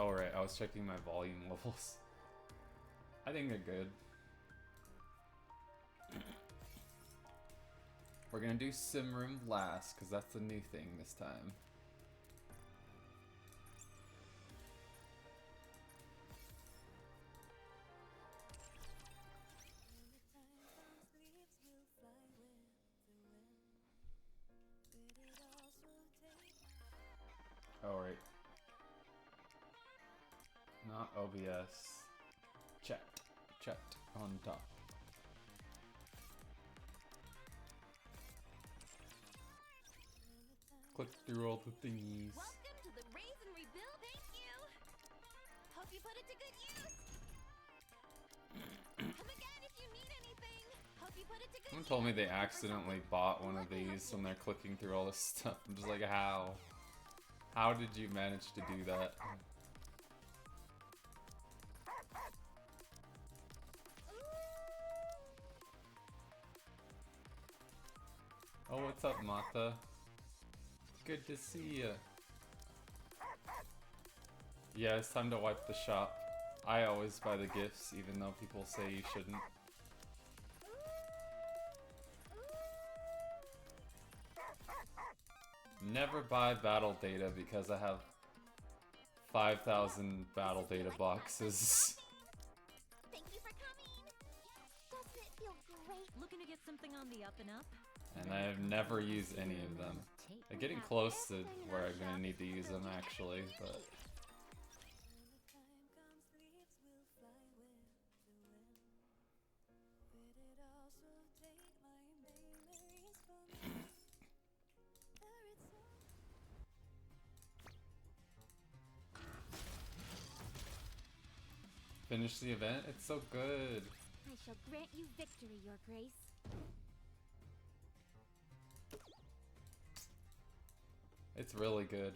Oh, right, I was checking my volume levels. I think they're good. We're gonna do Sim Room last, because that's the new thing this time. Oh, right. Not OBS. Chat. Chat on top. Click through all the thingies. Welcome to the Raise and Rebuild. Thank you. Hope you put it to good use. Come again if you need anything. Hope you put it to good Someone use. told me they accidentally bought one of these when they're clicking through all this stuff. I'm just like, how? How did you manage to do that? Oh, what's up, Mata? Good to see ya. Yeah, it's time to wipe the shop. I always buy the gifts, even though people say you shouldn't. Never buy battle data because I have 5,000 battle data boxes. Thank you for coming. Doesn't it feel great? Looking to get something on the up and up? And I've never used any of them. I'm getting close to where I'm gonna need to use them actually, but... Finish the event? It's so good. I shall grant you victory, Your Grace. It's really good.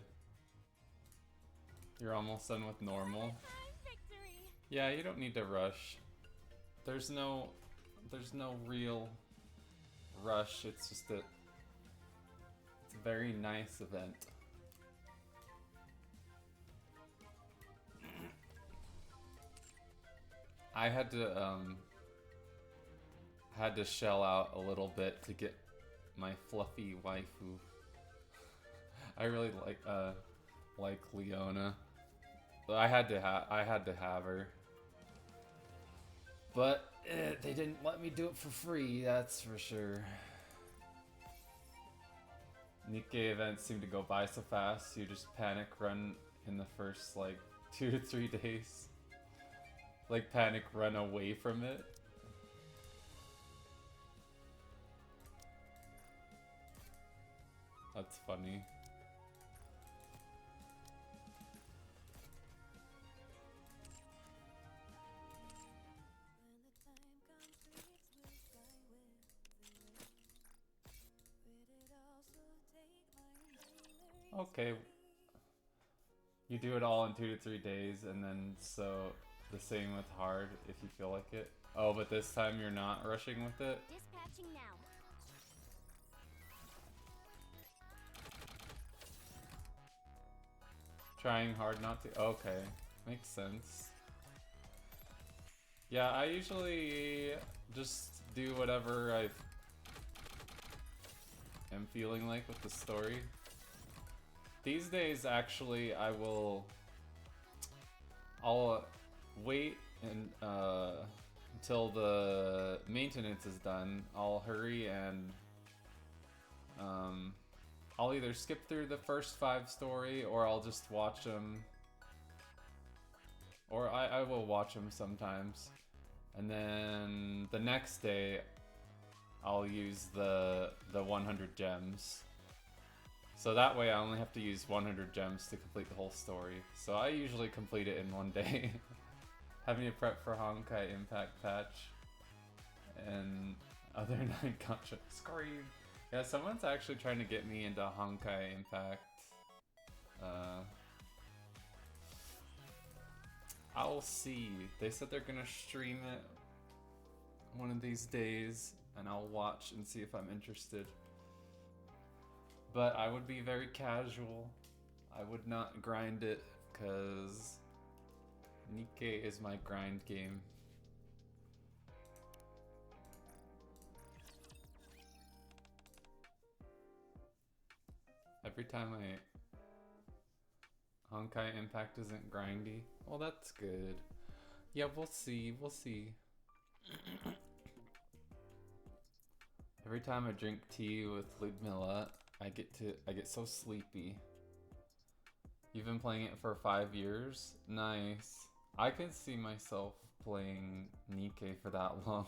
You're almost done with normal. Victory. Yeah, you don't need to rush. There's no real rush. It's just a very nice event. I had to shell out a little bit to get my fluffy waifu. I really like Leona. But I had to have her. But they didn't let me do it for free, that's for sure. Nikkei events seem to go by so fast, you just panic run in the first like 2 to 3 days. Like panic run away from it. That's funny. Okay. You do it all in 2 to 3 days, and then so the same with hard if you feel like it. Oh, but this time you're not rushing with it? Dispatching now. Trying hard not to. Okay, makes sense. Yeah, I usually just do whatever I am feeling like with the story. These days, actually, I'll wait and until the maintenance is done. I'll hurry and I'll either skip through the first 5 story or I'll just watch them. Or I will watch them sometimes. And then the next day, I'll use the 100 gems. So that way I only have to use 100 gems to complete the whole story. So I usually complete it in 1 day. Having to prep for Honkai Impact patch. And other 9 gacha. Scream! Yeah, someone's actually trying to get me into Honkai Impact. I'll see. They said they're gonna stream it one of these days, and I'll watch and see if I'm interested. But I would be very casual. I would not grind it, because Nikkei is my grind game. Every time Honkai Impact isn't grindy. Well, that's good. Yeah, we'll see. We'll see. Every time I drink tea with Ludmilla, I get so sleepy. You've been playing it for 5 years? Nice. I can see myself playing Nikkei for that long.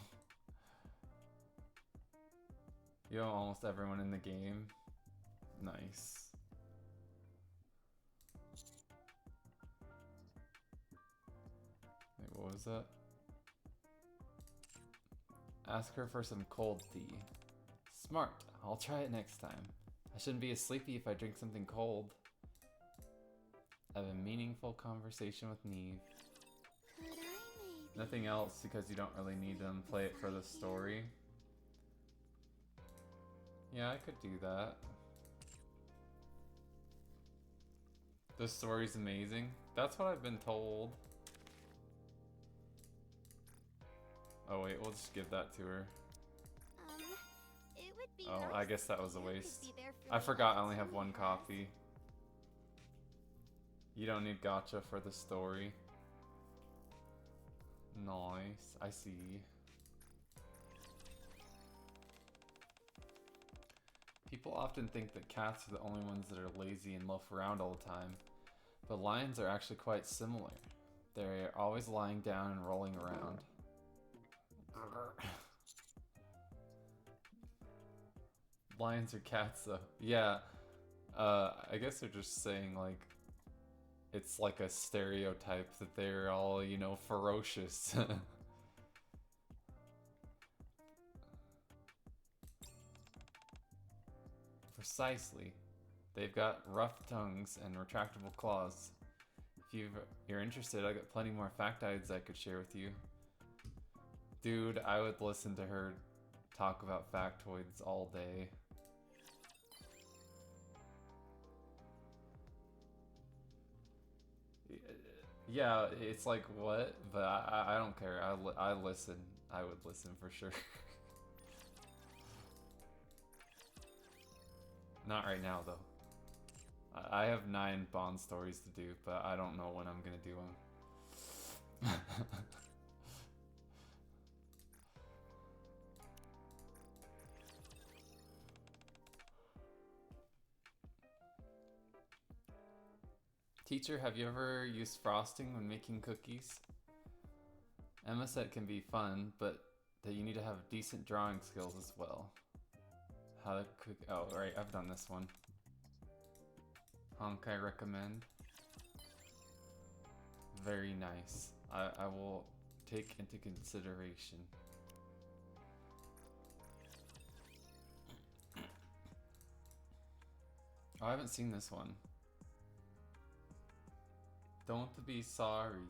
You know almost everyone in the game. Nice. Wait, what was that? Ask her for some cold tea. Smart. I'll try it next time. I shouldn't be as sleepy if I drink something cold. Have a meaningful conversation with Neve. Could I maybe? Nothing else because you don't really need them. Play it for the story. Yeah, I could do that. The story's amazing. That's what I've been told. Oh wait, we'll just give that to her. It would be Oh, nice I guess that if was a you could waste. be there for I me forgot I like only have one Tony has. copy. You don't need gacha for the story. Nice, I see. People often think that cats are the only ones that are lazy and loaf around all the time, but lions are actually quite similar. They're always lying down and rolling around. Lions are cats though. Yeah, I guess they're just saying like, it's like a stereotype that they're all, you know, ferocious. Precisely. They've got rough tongues and retractable claws. If you're interested, I got plenty more factoids I could share with you. Dude, I would listen to her talk about factoids all day. Yeah, it's like, what? But I don't care. I listen. I would listen for sure. Not right now, though. I have 9 Bond stories to do, but I don't know when I'm gonna do them. Teacher, have you ever used frosting when making cookies? Emma said it can be fun, but that you need to have decent drawing skills as well. How to cook? Oh, right, I've done this one. Honkai recommend. Very nice. I will take into consideration. Oh, I haven't seen this one. Don't be sorry.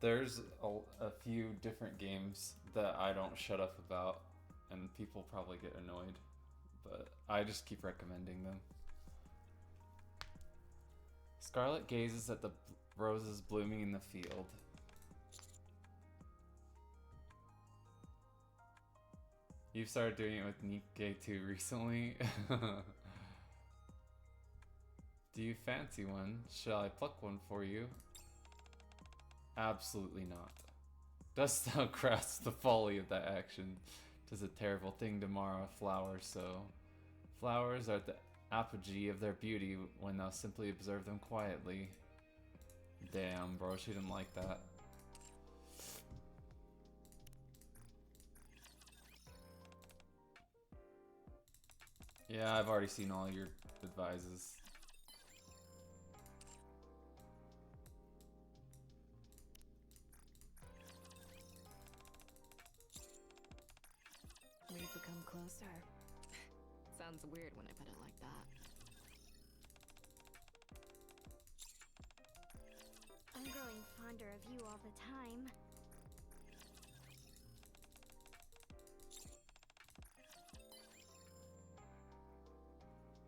There's a few different games that I don't shut up about, and people probably get annoyed, but I just keep recommending them. Scarlet gazes at the roses blooming in the field. You've started doing it with Nikkei too recently. Do you fancy one? Shall I pluck one for you? Absolutely not. Dost thou grasp the folly of that action? 'Tis a terrible thing to mar a flower so. Flowers are at the apogee of their beauty when thou simply observe them quietly. Damn, bro, she didn't like that. Yeah, I've already seen all your advices. We've become closer. Sounds weird when I put it like that. I'm growing fonder of you all the time.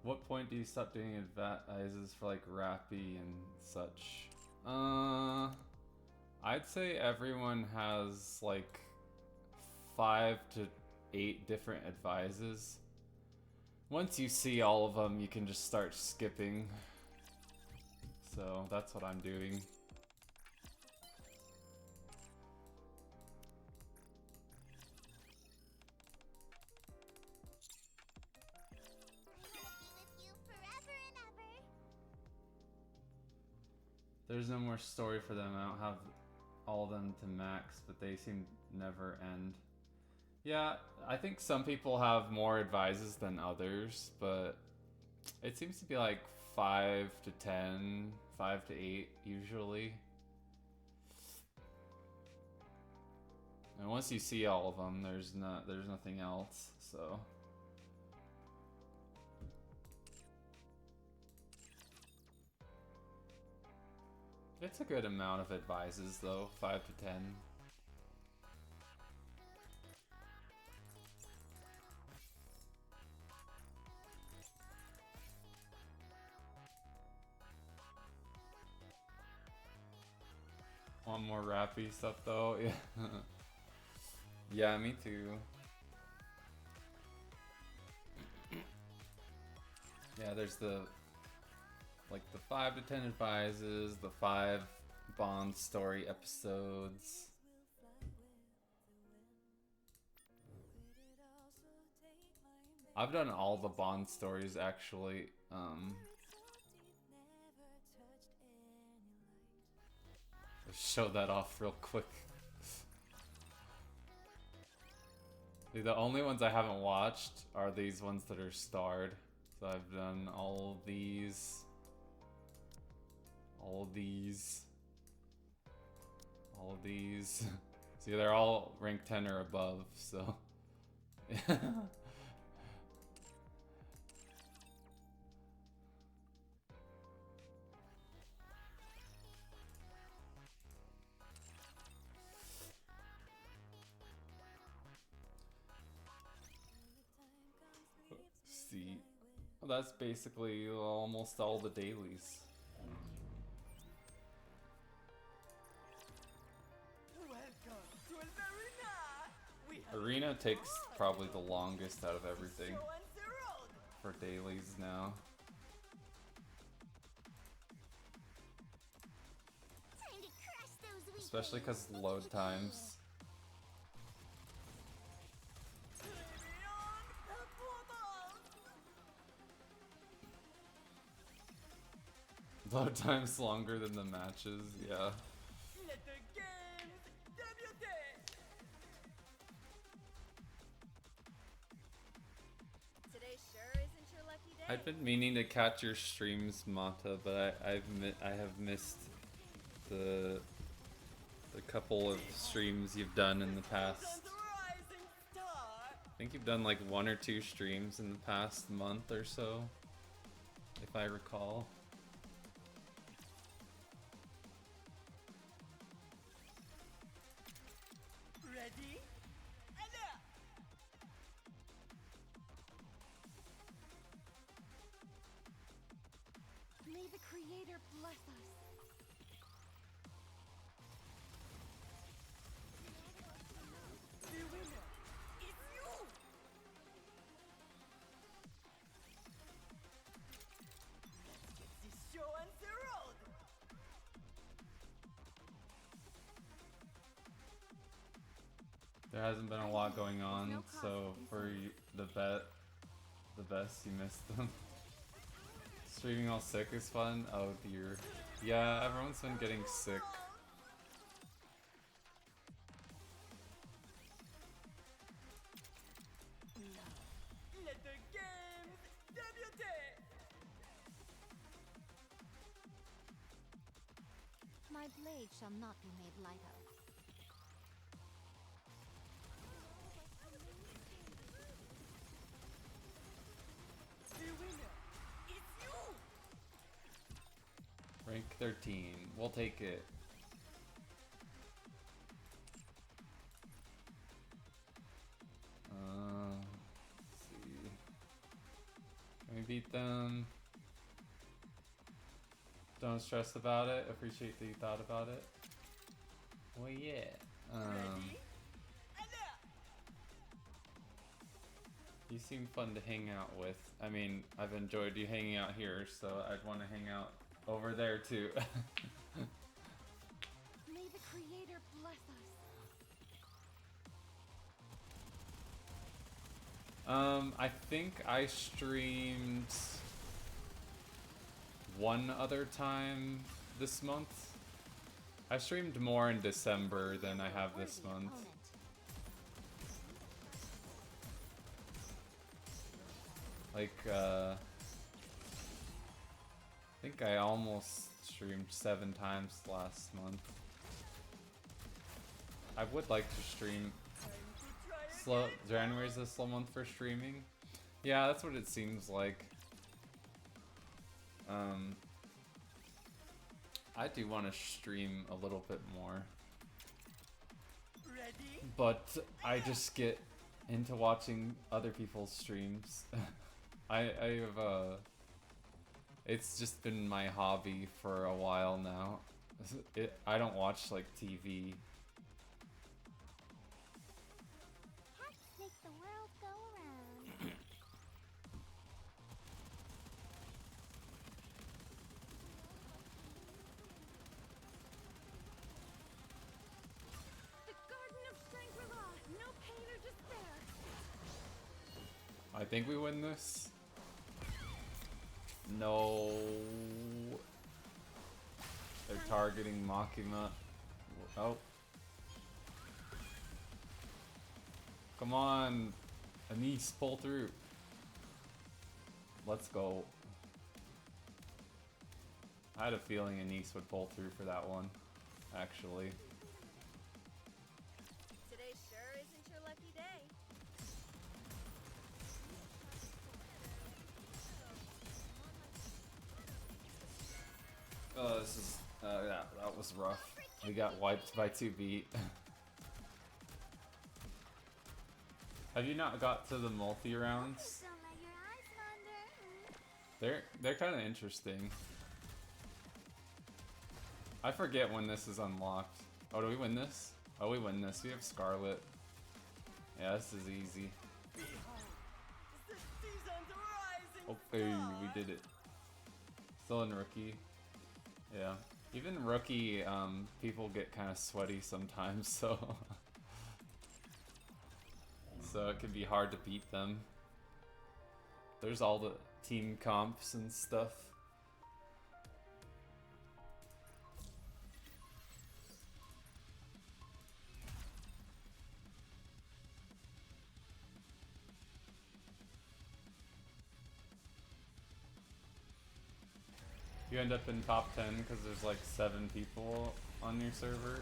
What point do you stop doing advices for like Rappy and such? I'd say everyone has like 5 to 8 different advices. Once you see all of them, you can just start skipping. So that's what I'm doing. There's no more story for them. I don't have all of them to max, but they seem never end. Yeah, I think some people have more advices than others, but it seems to be like 5 to 10, 5 to 8 usually. And once you see all of them, there's nothing else. So it's a good amount of advices though, 5 to 10. Want more rappy stuff though? Yeah. Yeah, me too. Yeah, there's the 5 to 10 advices, the 5 Bond story episodes. I've done all the Bond stories actually. Let's show that off real quick. Dude, the only ones I haven't watched are these ones that are starred. So I've done all of these. All of these. All of these. See, they're all rank 10 or above, so. See, well, that's basically almost all the dailies. Arena takes probably the longest out of everything for dailies now. Especially because load times. Load time's longer than the matches, yeah. I've been meaning to catch your streams, Mata, but I have missed the couple of streams you've done in the past. I think you've done like 1 or 2 streams in the past month or so, if I recall. May the Creator bless us. The winner is you! The show on the road! There hasn't been a lot going on, so for the best you missed them. Streaming all sick is fun? Oh dear. Yeah, everyone's been getting sick. Let the games debut! My blade shall not be made light of. The winner is you! Rank 13. We'll take it. Let's see. Can we beat them. Don't stress about it. Appreciate that you thought about it. Well, yeah. You seem fun to hang out with. I mean, I've enjoyed you hanging out here, so I'd want to hang out over there too. May the Creator bless us. I think I streamed one other time this month. I streamed more in December than I have this month. Like, I think I almost streamed 7 times last month. I would like to stream. January's a slow month for streaming. Yeah, that's what it seems like. I do want to stream a little bit more. But I just get into watching other people's streams. I've it's just been my hobby for a while now. I don't watch like TV. Hearts make the world go around. The Garden of Shangri-La. No pain or despair. I think we win this. No. They're targeting Makima. Oh. Come on. Anise, pull through. Let's go. I had a feeling Anise would pull through for that one, actually. Today sure isn't your lucky day. Oh, this is, yeah, that was rough. We got wiped by 2-beat. Have you not got to the multi-rounds? Don't let your eyes wander. They're kind of interesting. I forget when this is unlocked. Oh, do we win this? Oh, we win this. We have Scarlet. Yeah, this is easy. Okay, we did it. Still in Rookie. Yeah. Even Rookie, people get kind of sweaty sometimes, so... so it can be hard to beat them. There's all the team comps and stuff. You end up in top 10 because there's like 7 people on your server.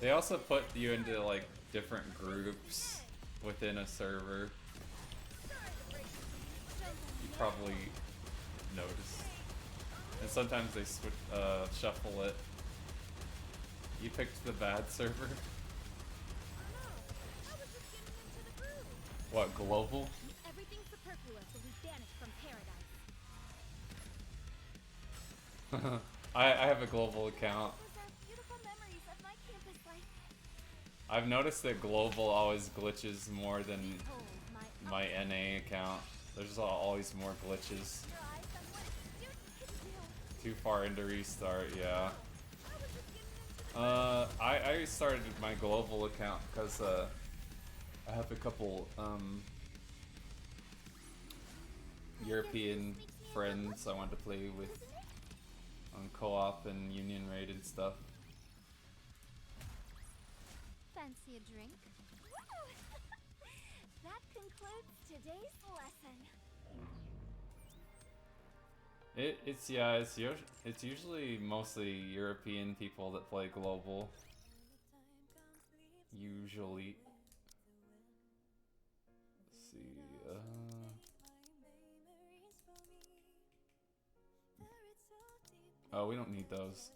They also put you into like different groups within a server. You probably noticed. And sometimes they switch, shuffle it. You picked the bad server. What, global? Everything superfluous will be banished from paradise. I have a global account. Those are beautiful memories of my campus life. I've noticed that global always glitches more than Behold my NA account. There's always more glitches. your eyes on what a student can do. Too far into restart, yeah. I started my global account because I have a couple European friends I want to play with on co-op and Union Raid and stuff. Fancy a drink? That concludes today's lesson. It's usually mostly European people that play global. Usually. Let's see. Oh, we don't need those.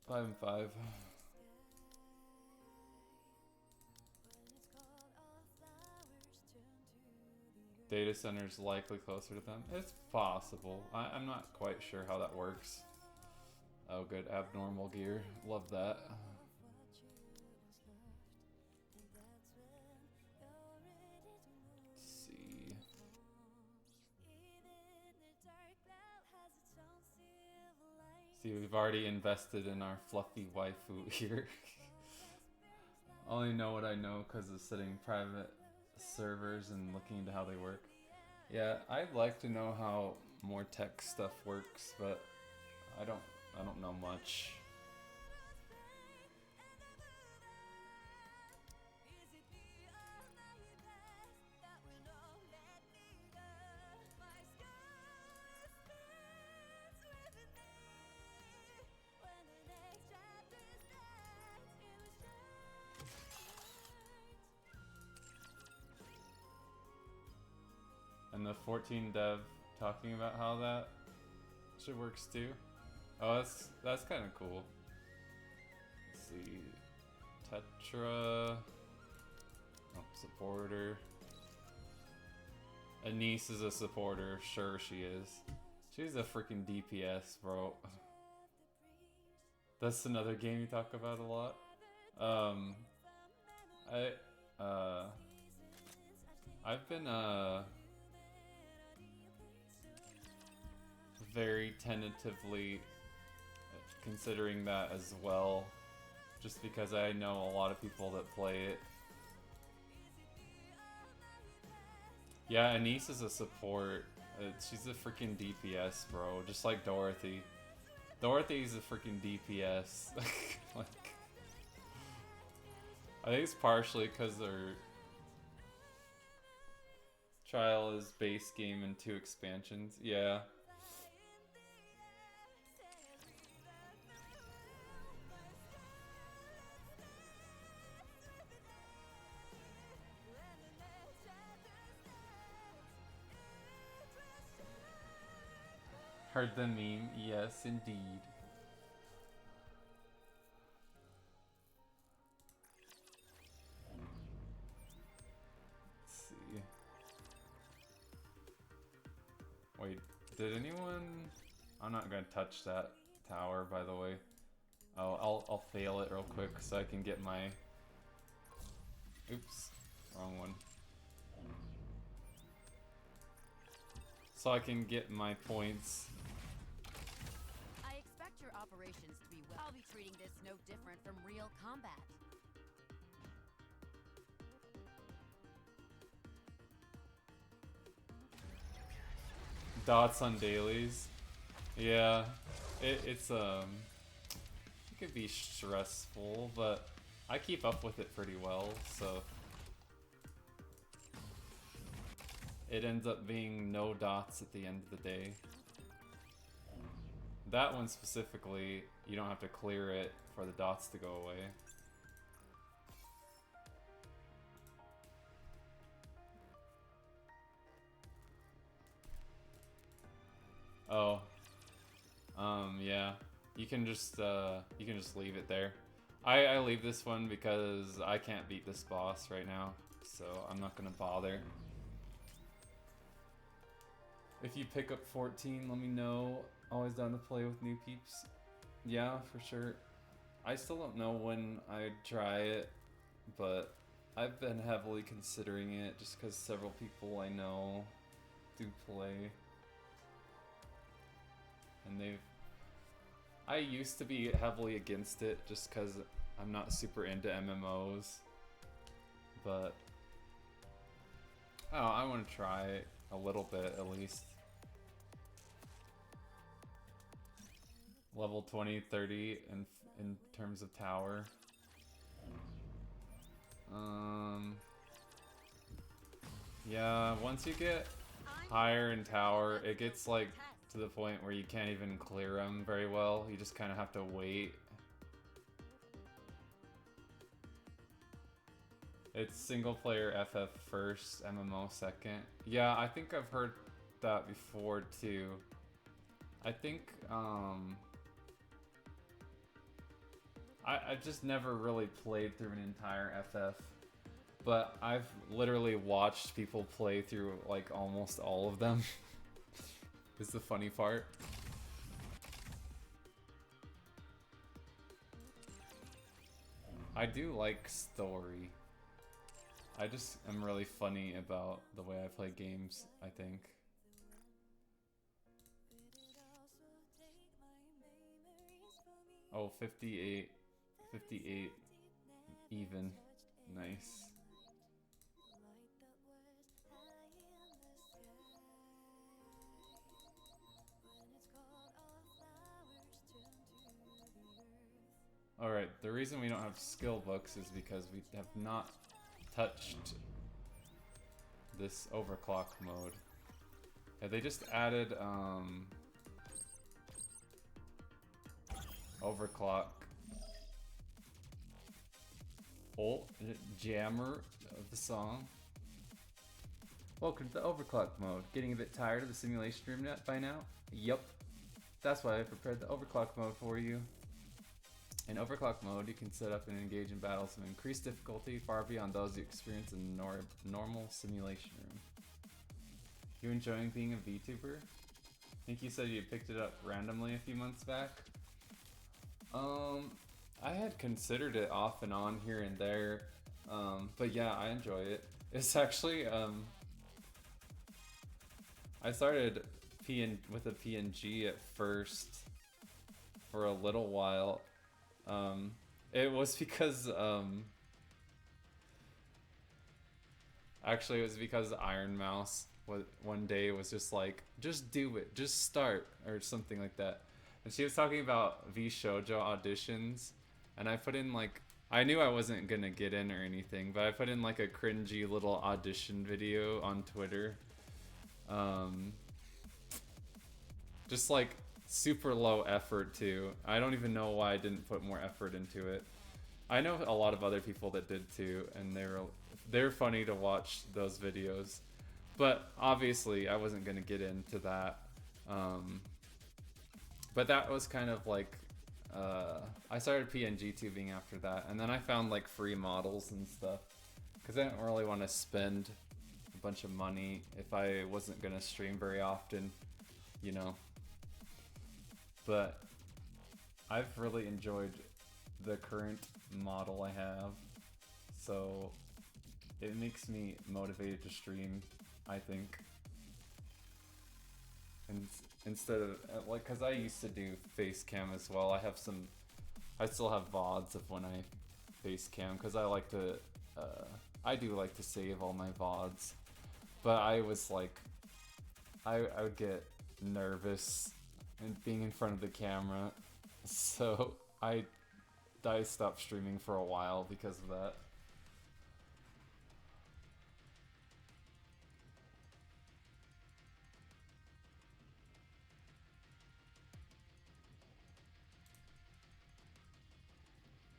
5-5. Data center's likely closer to them. It's possible. I'm not quite sure how that works. Oh, good. Abnormal gear. Love that. Let's see. See, we've already invested in our fluffy waifu here. Only know what I know because of sitting private servers and looking into how they work. Yeah, I'd like to know how more tech stuff works, but I don't know much. And the 14 dev talking about how that shit works too. Oh, that's kind of cool. Let's see, Tetra, oh, supporter. Anise is a supporter, sure she is. She's a freaking DPS, bro. That's another game you talk about a lot. I've been very tentatively considering that as well, just because I know a lot of people that play it. Yeah, Anise is a support. She's a freaking DPS, bro, just like Dorothy. Dorothy's a freaking DPS. Like, I think it's partially because their trial is base game and 2 expansions. Yeah. Heard the meme? Yes, indeed. Let's see. Wait, did anyone? I'm not gonna touch that tower, by the way. Oh, I'll fail it real quick so I can get my. Oops, wrong one. So I can get my points. I expect your operations to be well. I'll be treating this no different from real combat. Dots on dailies. Yeah, it's it could be stressful, but I keep up with it pretty well, so it ends up being no dots at the end of the day. That one specifically, you don't have to clear it for the dots to go away. Oh, yeah. You can just leave it there. I leave this one because I can't beat this boss right now, so I'm not gonna bother. If you pick up 14, let me know. Always down to play with new peeps. Yeah, for sure. I still don't know when I'd try it, but I've been heavily considering it just because several people I know do play. And I used to be heavily against it just because I'm not super into MMOs. But, oh, I want to try it a little bit at least. Level 20, 30 in terms of tower. Yeah, once you get higher in tower, it gets like to the point where you can't even clear them very well. You just kind of have to wait. It's single player FF first, MMO second. Yeah, I think I've heard that before too. I think I've just never really played through an entire FF, but I've literally watched people play through like almost all of them. Is the funny part. I do like story. I just am really funny about the way I play games, I think. Oh, 58. 58 even. Nice. Alright, the reason we don't have skill books is because we have not touched this overclock mode. Yeah, they just added overclock. Oh, jammer of the song. Welcome to the overclock mode. Getting a bit tired of the simulation room by now? Yup. That's why I prepared the overclock mode for you. In overclock mode, you can set up and engage in battles of increased difficulty far beyond those you experience in normal simulation room. You enjoying being a VTuber? I think you said you picked it up randomly a few months back. I had considered it off and on here and there, but yeah, I enjoy it. It's actually, I started with a PNG at first for a little while. It was because, actually it was because Iron Mouse one day was just like, just do it, just start, or something like that. And she was talking about V-Shoujo auditions, and I put in like, I knew I wasn't gonna get in or anything, but I put in like a cringy little audition video on Twitter. Just like super low effort too. I don't even know why I didn't put more effort into it. I know a lot of other people that did too, and they're funny to watch those videos. But obviously I wasn't gonna get into that. But that was kind of like, I started PNG tubing after that, and then I found like free models and stuff, because I didn't really want to spend a bunch of money if I wasn't gonna stream very often, you know. But I've really enjoyed the current model I have, so it makes me motivated to stream, I think. And instead of, like, cause I used to do face cam as well. I still have VODs of when I face cam, cause I like to, I do like to save all my VODs. But I was like, I would get nervous and being in front of the camera, so I stopped streaming for a while because of that.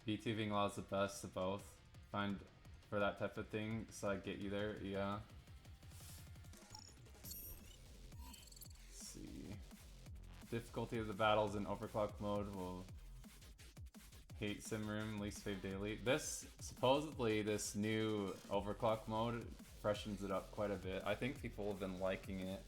VTubing allows the best of both. Find for that type of thing, so I get you there, yeah. Let's see. Difficulty of the battles in overclock mode will hate sim room, least fave daily. Supposedly this new overclock mode freshens it up quite a bit. I think people have been liking it.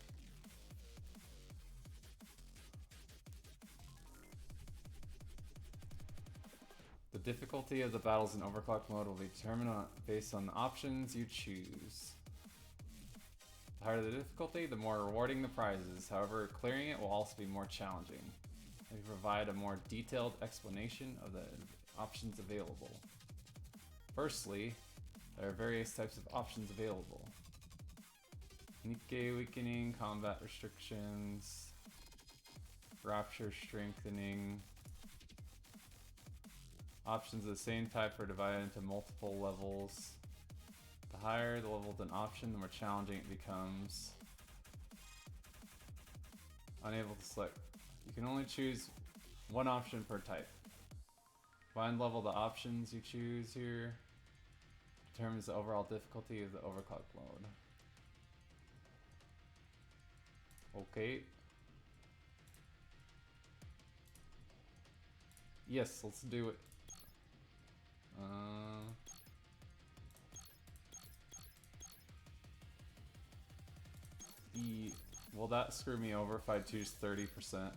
The difficulty of the battles in overclock mode will be determined based on the options you choose. The harder the difficulty, the more rewarding the prizes. However, clearing it will also be more challenging. They provide a more detailed explanation of the options available. Firstly, there are various types of options available. Nikkei weakening, combat restrictions, rapture strengthening. Options of the same type are divided into multiple levels. The higher the level of an option, the more challenging it becomes. Unable to select. You can only choose one option per type. Combined level of the options you choose here determines the overall difficulty of the overclock mode. Okay. Yes, let's do it. that screw me over if I choose 30%?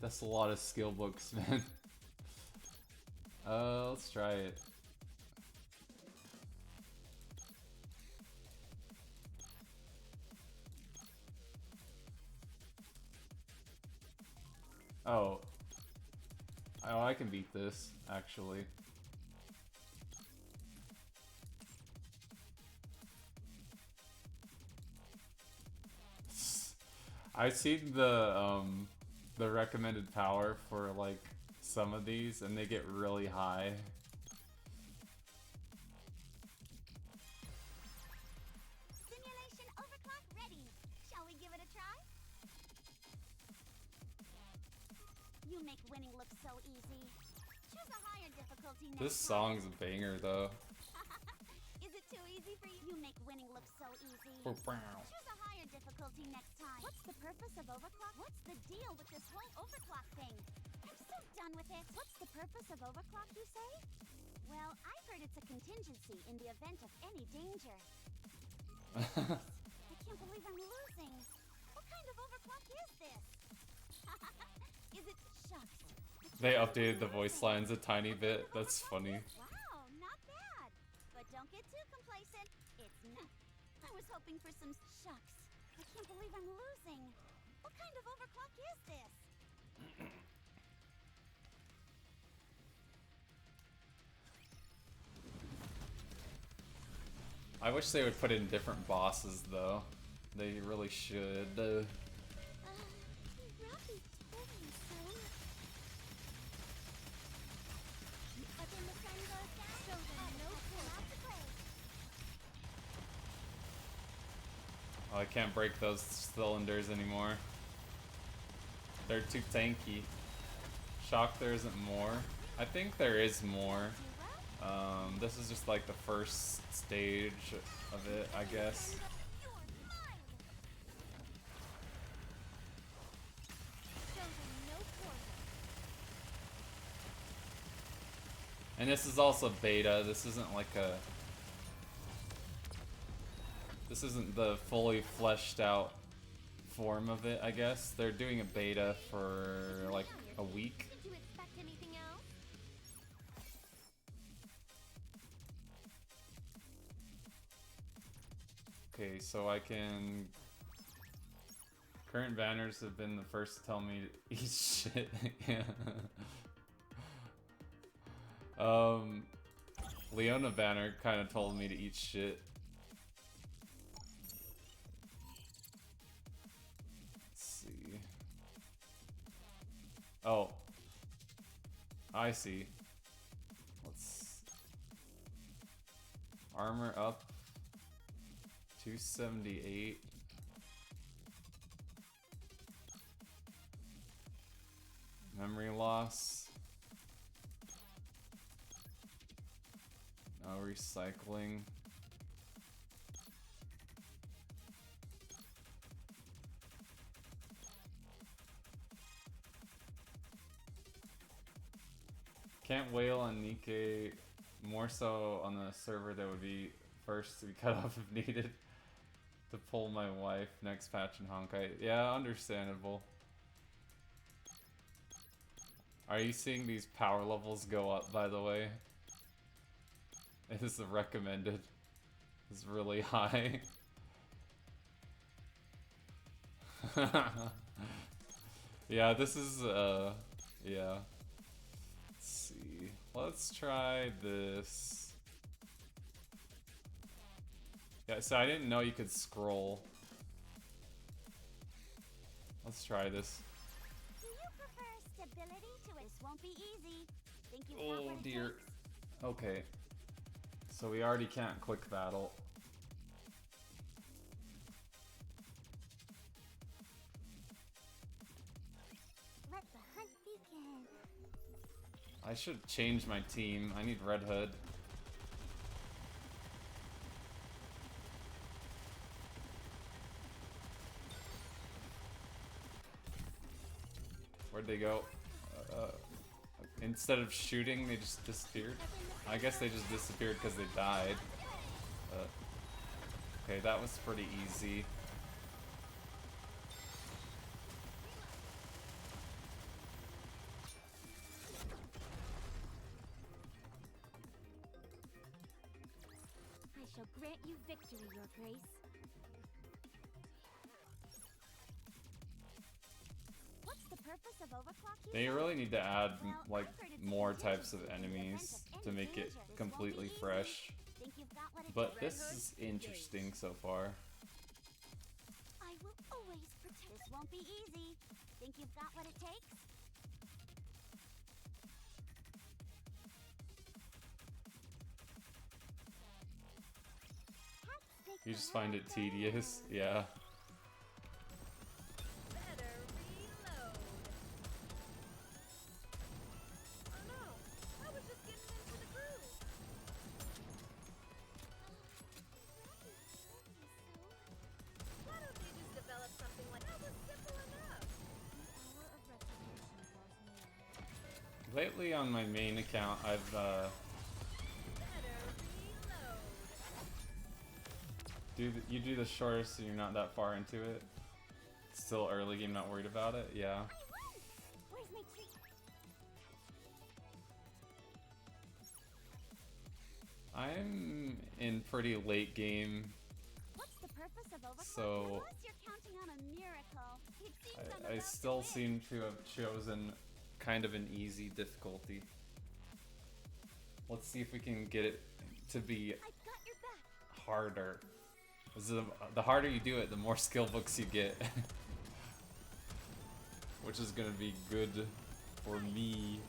That's a lot of skill books, man. Let's try it. Oh. Oh, I can beat this, actually. I've seen the recommended power for like some of these and they get really high. Simulation overclock ready. Shall we give it a try? You make winning look so easy. Choose a higher difficulty next This time. song's a banger though. Is it too easy for you? You make winning look so easy. Wow. Choose a higher difficulty next time. What's the purpose of overclock? What's the deal with this whole overclock thing? I'm so done with it. What's the purpose of overclock, you say? Well, I've heard it's a contingency in the event of any danger. I can't believe I'm losing. What kind of overclock is this? Is it shucks? They updated the voice lines a tiny bit. That's funny. Wow, not bad. But don't get too complacent. It's not. I was hoping for some shucks. I can't believe I'm losing. What kind of overclock is this? I wish they would put in different bosses though. They really should. Robbie told me so. But then the sun goes down, so there's no pull out to play. Oh, I can't break those cylinders anymore. They're too tanky. Shock, there isn't more. I think there is more. This is just like the first stage of it, I guess. You're mine. Shows a no quarter. And this is also beta. This isn't like a... This isn't the fully fleshed out form of it, I guess. They're doing a beta for like a week. Did you expect anything else? Okay, so I can... Current banners have been the first to tell me to eat shit. Yeah. Leona banner kind of told me to eat shit. Let's see. Oh. I see. Let's... Armor up. 278. Memory loss. No recycling. Can't wail on Nikkei, more so on the server that would be first to be cut off if needed. To pull my wife next patch in Honkai. Yeah, understandable. Are you seeing these power levels go up, by the way? It is recommended. It's really high. Yeah, this is, yeah. Let's see. Let's try this. Yeah, so I didn't know you could scroll. Let's try this. Do you prefer stability to it? This won't be easy. Think you've got Oh what it dear. takes? Okay. So we already can't quick battle. Let the hunt begin. I should change my team. I need Red Hood. Where'd they go? Instead of shooting, they just disappeared. I guess they just disappeared because they died. Okay, that was pretty easy. shall grant you victory, Your Grace. What's the purpose of overclock? They really need to add like more types of enemies to make it completely fresh. But this is interesting so far. I will always protect. This won't be easy. Think you've got what it takes? You just find it tedious, yeah. Better reload. Oh no, I was just getting into the groove. Why don't they just develop something like that? Was simple enough. Lately on my main account, I've Better reload. you do the shortest so you're not that far into it. It's still early game, not worried about it, yeah. Where's my treat? I'm in pretty late game, What's the purpose of overclock? so Unless you're counting on a miracle. It seems I'm I about still to win. seem to have chosen kind of an easy difficulty. Let's see if we can get it to be I've got your back. harder. 'Cause the harder you do it, the more skill books you get. Which is gonna be good for me.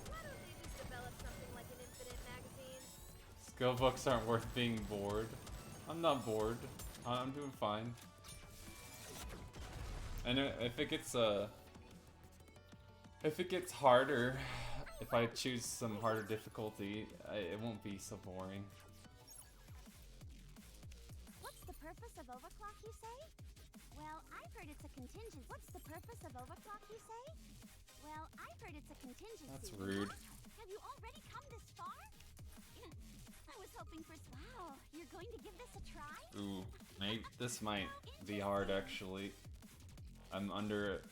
Why don't they just develop something like an infinite magazine? Skill books aren't worth being bored. I'm not bored. I'm doing fine. And if it gets harder, if I choose some harder difficulty, it won't be so boring. What's the purpose of overclock, you say? Well, I've heard it's a contingency. What's the purpose of overclock, you say? Well, I've heard it's a contingency. That's rude. Have you already come this far? I was hoping for. Wow, you're going to give this a try? Ooh, maybe this might be hard actually. I'm under it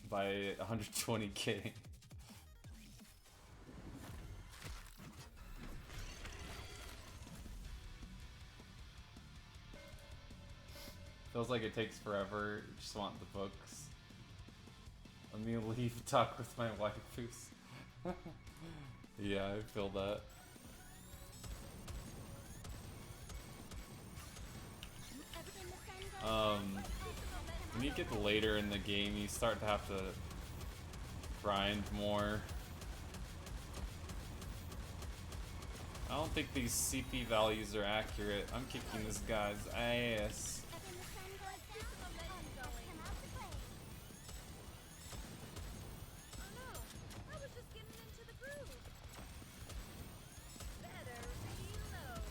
by 120k. Feels like it takes forever. Just want the books. Let me leave talk with my waifus. Yeah, I feel that. When you get later in the game, you start to have to grind more. I don't think these CP values are accurate. I'm kicking this guy's ass. Oh no, I was just getting into the groove. Better reload.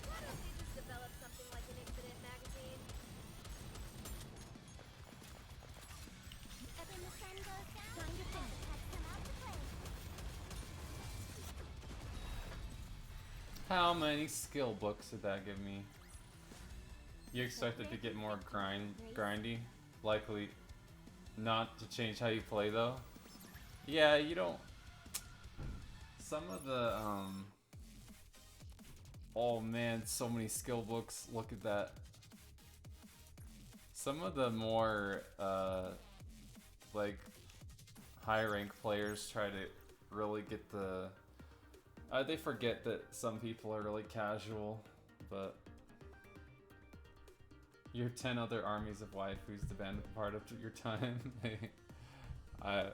Why don't they just develop something like an infinite magazine? When the sun goes down, time to finish. Has come out to play. How many skill books did that give me? You expected to get more grindy? Likely not to change how you play though. Yeah, you don't. Some of the oh man, so many skill books. Look at that. Some of the more like high rank players try to really get the they forget that some people are really casual, but your 10 other armies of waifus demand a part of your time. I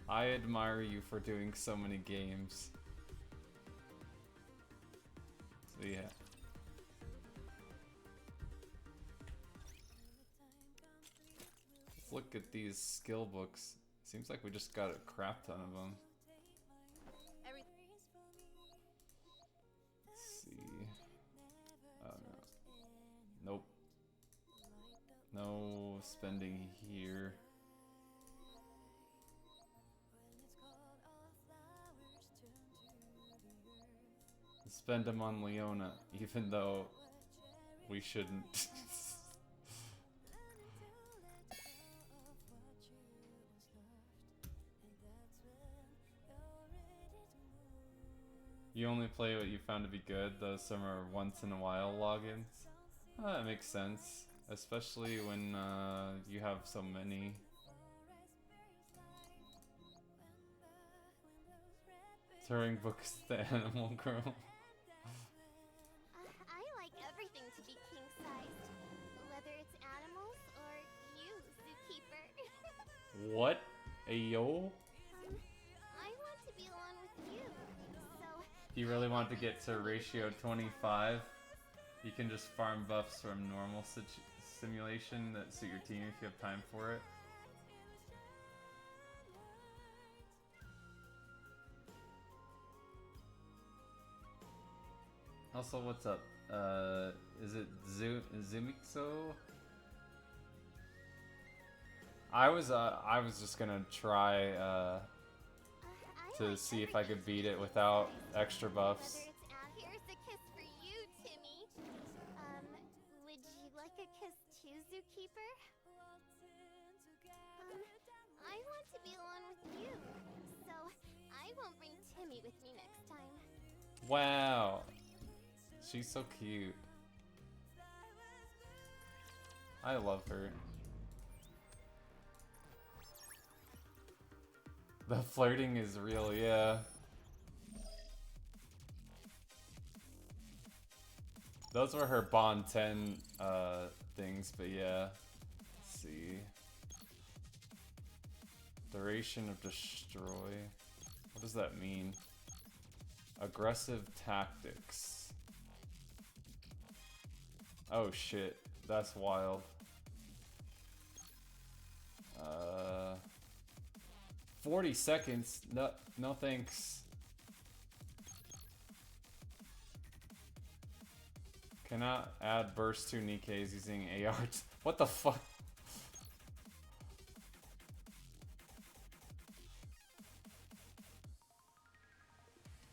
admire you for doing so many games. So yeah. Let's look at these skill books. Seems like we just got a crap ton of them. Let's see. Oh no. Nope. No spending here. Spend them on Leona, even though we shouldn't. You only play what you found to be good. Those some are once in a while logins. That makes sense, especially when you have so many. Turing books the animal girl. I like everything to be king-sized, whether it's animals or you, zookeeper. What? Ayo? I want to be alone with you, so... You really want to get to ratio 25? You can just farm buffs from normal simulation that suit your team if you have time for it. Also, what's up? Is it Zumixo? I was just gonna try to see if I could beat it without extra buffs. Here's a kiss for you, Timmy. Would you like a kiss too, zookeeper? I want to be alone with you, so I won't bring Timmy with me next time. Wow. She's so cute. I love her. The flirting is real, yeah. Those were her Bond 10 things, but yeah. Let's see. Duration of destroy. What does that mean? Aggressive tactics. Oh shit, that's wild. 40 seconds? No thanks. Cannot add burst to Nikke's using AR. What the fuck?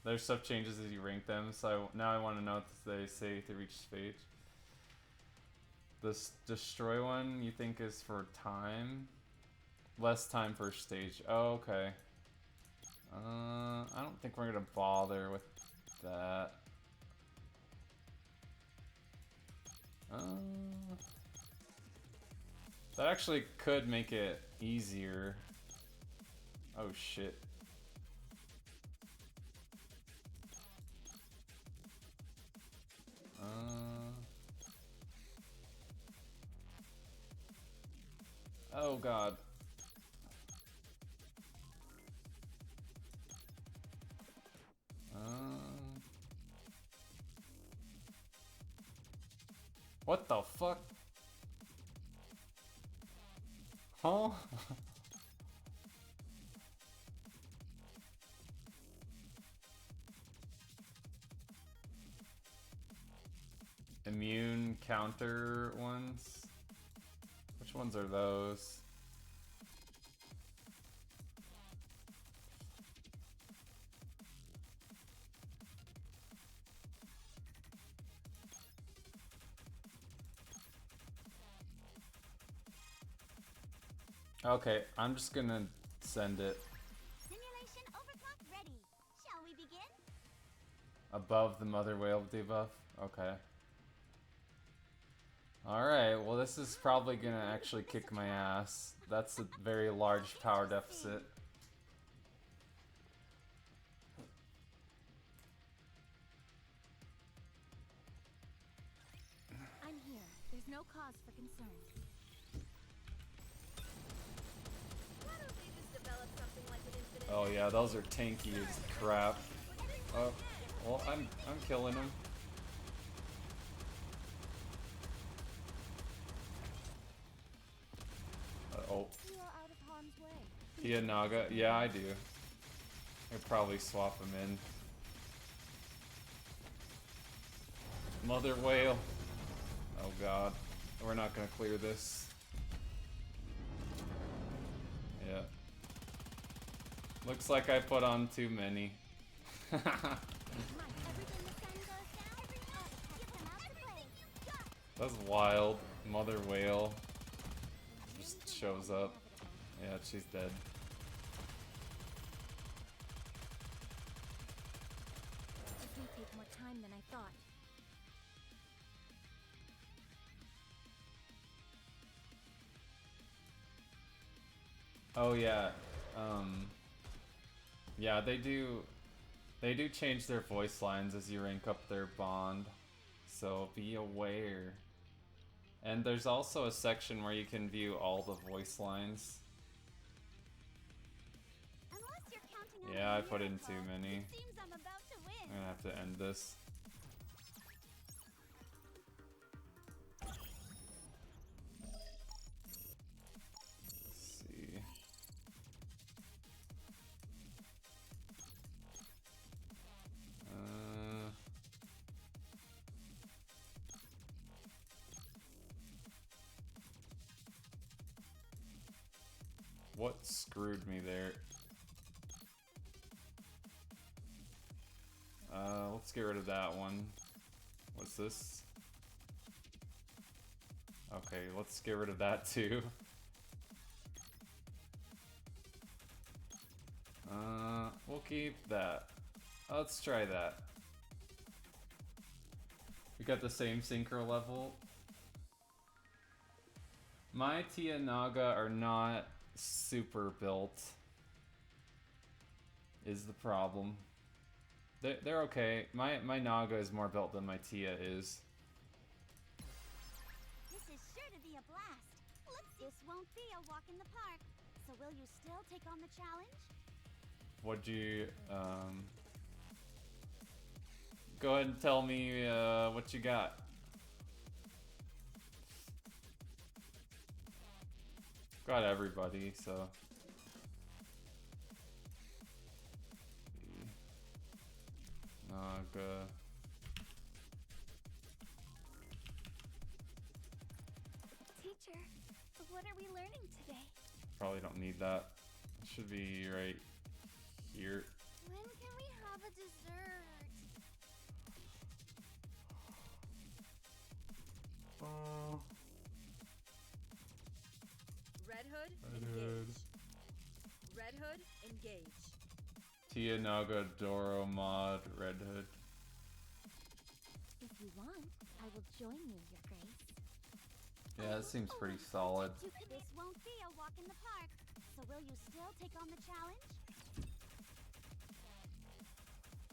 There's stuff changes as you rank them, so now I want to know what they say to reach stage. This destroy one you think is for time? Less time per stage. Oh, okay. I don't think we're gonna bother with that. That actually could make it easier. Oh shit. Oh god. What the fuck? Huh? Immune counter ones? Which ones are those? Okay, I'm just gonna send it. Simulation overclock ready. Shall we begin? Above the mother whale debuff? Okay. Alright, well this is probably gonna actually kick my ass. That's a very large power deficit. I'm here. There's no cause for concern. Why don't they just develop something like an infinite Oh yeah, those are tanky as crap. Oh, well I'm killing them. Oh. You are out of harm's way. Pia Naga? Yeah, I do. I'd probably swap them in. Mother whale. Oh god. We're not gonna clear this. Yeah. Looks like I put on too many. That's wild. Mother whale just shows up. Yeah, she's dead. time than I thought. Oh yeah. Yeah, they do change their voice lines as you rank up their bond. So be aware. And there's also a section where you can view all the voice lines. Unless you're counting on Yeah, a I put in miracle, too many. it seems I'm about to win. I'm gonna have to end this. Let's see. What screwed me there? Let's get rid of that one. What's this? Okay, let's get rid of that too. We'll keep that. Let's try that. We got the same synchro level. My Tia Naga are not super built, is the problem. They're okay. My Naga is more built than my Tia is. This is sure to be a blast. This won't be a walk in the park. So will you still take on the challenge? What'd you, go ahead and tell me, what you got. Got everybody, so. Naga. Teacher, what are we learning today? Probably don't need that. It should be right here. When can we have a dessert? Red Hood, Red engage. Hood. Red Hood, engage. Tia Naga, Doro, Mod, Red Hood. If you want, I will join you, Your Grace. Yeah, that seems pretty solid. This won't be a walk in the park. So will you still take on the challenge?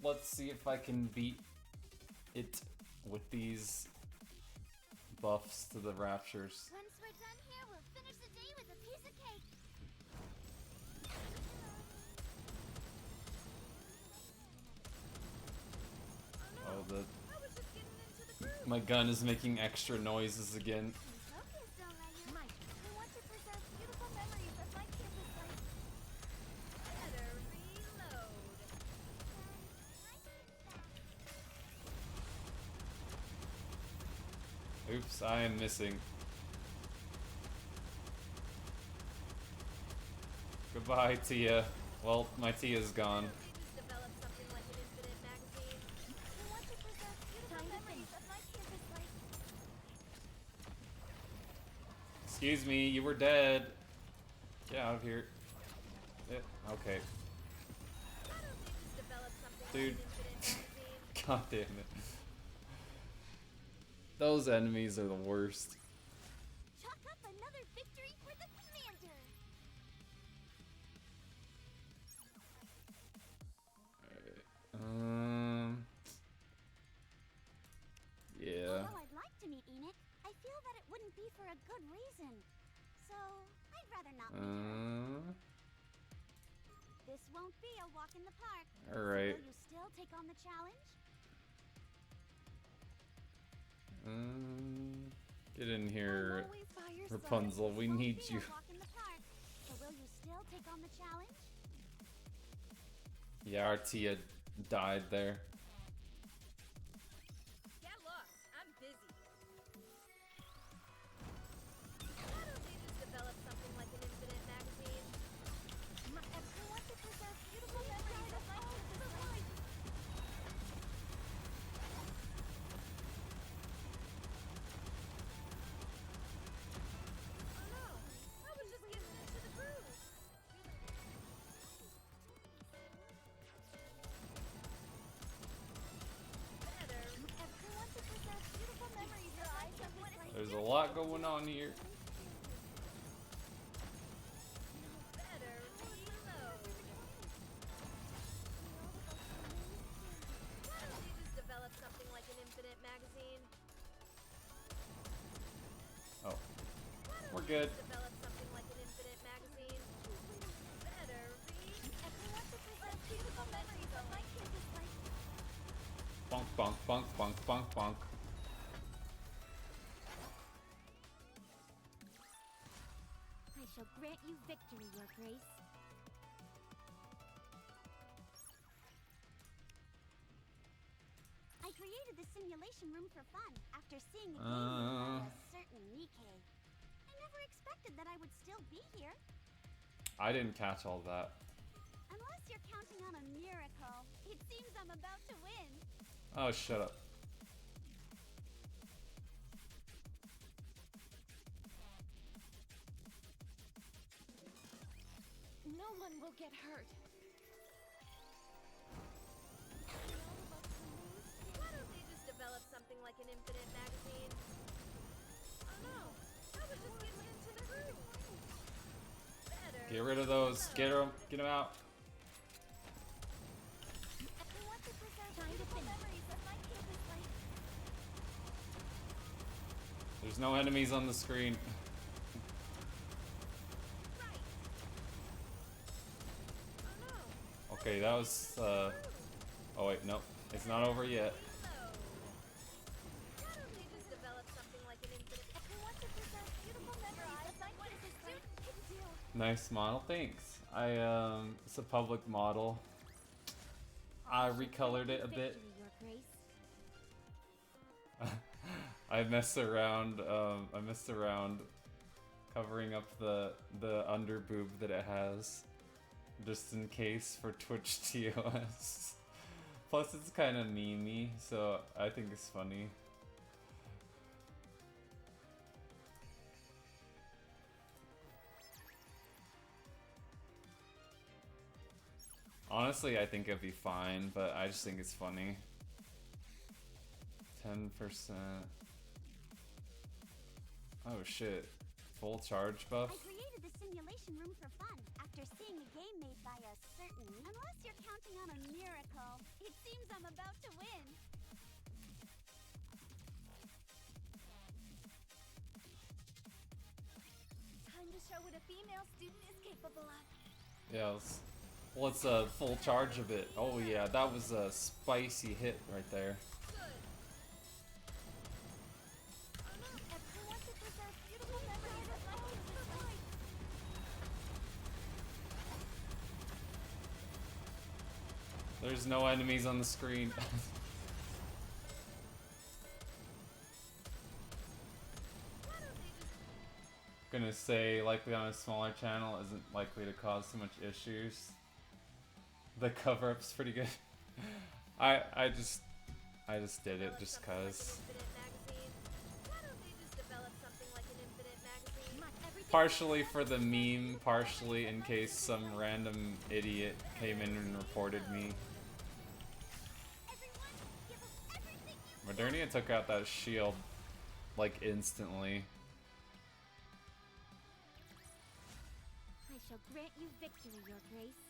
Let's see if I can beat it with these buffs to the Raptures. Once we're done here, we'll finish the day with a piece of cake. Oh, the I was just getting into the groove. my gun is making extra noises again. Focus, don't let you. Mike, we want to preserve beautiful memories of my campus life. Better reload. Oops, I am missing. Goodbye, Tia. Well, my Tia's gone. They just developed something like an infinite magazine. We want to preserve beautiful memories of my campus life. Excuse me, you were dead. Get out of here. Yeah, okay. Why don't they just develop something Dude. like an infinite magazine? God damn it. Those enemies are the worst. Chalk up another victory for the commander. Yeah. Although I'd like to meet Enoch, I feel that it wouldn't be for a good reason. So, I'd rather not meet her. This won't be a walk in the park. Alright. So will you still take on the challenge? Get in I'm here, always by your Rapunzel. side. We This won't need be you. a walk in the park. So will you still take on the challenge? Yeah, our Tia died there. Get lost. I'm busy. Why don't they just develop something like an infinite magazine? We want to preserve beautiful memories of my campus life. Oh no. I was just getting into the groove. lot going on here. Better reload. Why don't you just develop something like an infinite magazine? Oh, Why don't we're you good. just develop something like an infinite magazine? Better everyone to present beautiful memories of my campus life. Bonk, bonk, bonk, bonk, bonk, bonk. I shall grant you victory, Your Grace. I created the simulation room for fun after seeing a game made by a certain Nikkei. I never expected that I would still be here. I didn't catch all that. Unless you're counting on a miracle, it seems I'm about to win. Oh, shut up. No one will get hurt. Why don't they just develop something like an infinite magazine? Oh no, I was just getting into the groove. Better Get rid of those. Get them out. I want to preserve beautiful memories of my campus life. There's no enemies on the screen. right. Oh no. Okay, that was, oh wait, nope. It's not over yet. Reload. Why don't they just develop something like an infinite? I want to preserve beautiful memories of my campus life. Can do. Nice model, thanks. It's a public model. I recolored it a bit. Victory, Your Grace. I messed around covering up the under boob that it has, just in case for Twitch TOS. Plus it's kind of memey, so I think it's funny. Honestly, I think it'd be fine, but I just think it's funny. 10%. Oh shit. Full charge buff? I created the simulation room for fun after seeing a game made by a certain... Unless you're counting on a miracle, it seems I'm about to win. Time to show what a female student is capable of. Yeah, let's full charge of it. Oh yeah, that was a spicy hit right there. Good. I want to preserve beautiful memories of my campus life. There's no enemies on the screen. Gonna say likely on a smaller channel isn't likely to cause so much issues. The cover up's pretty good. I just did it just cause. Partially for the meme, partially in case some random idiot came in and reported me. Modernia took out that shield like instantly. I shall grant you victory, Your Grace.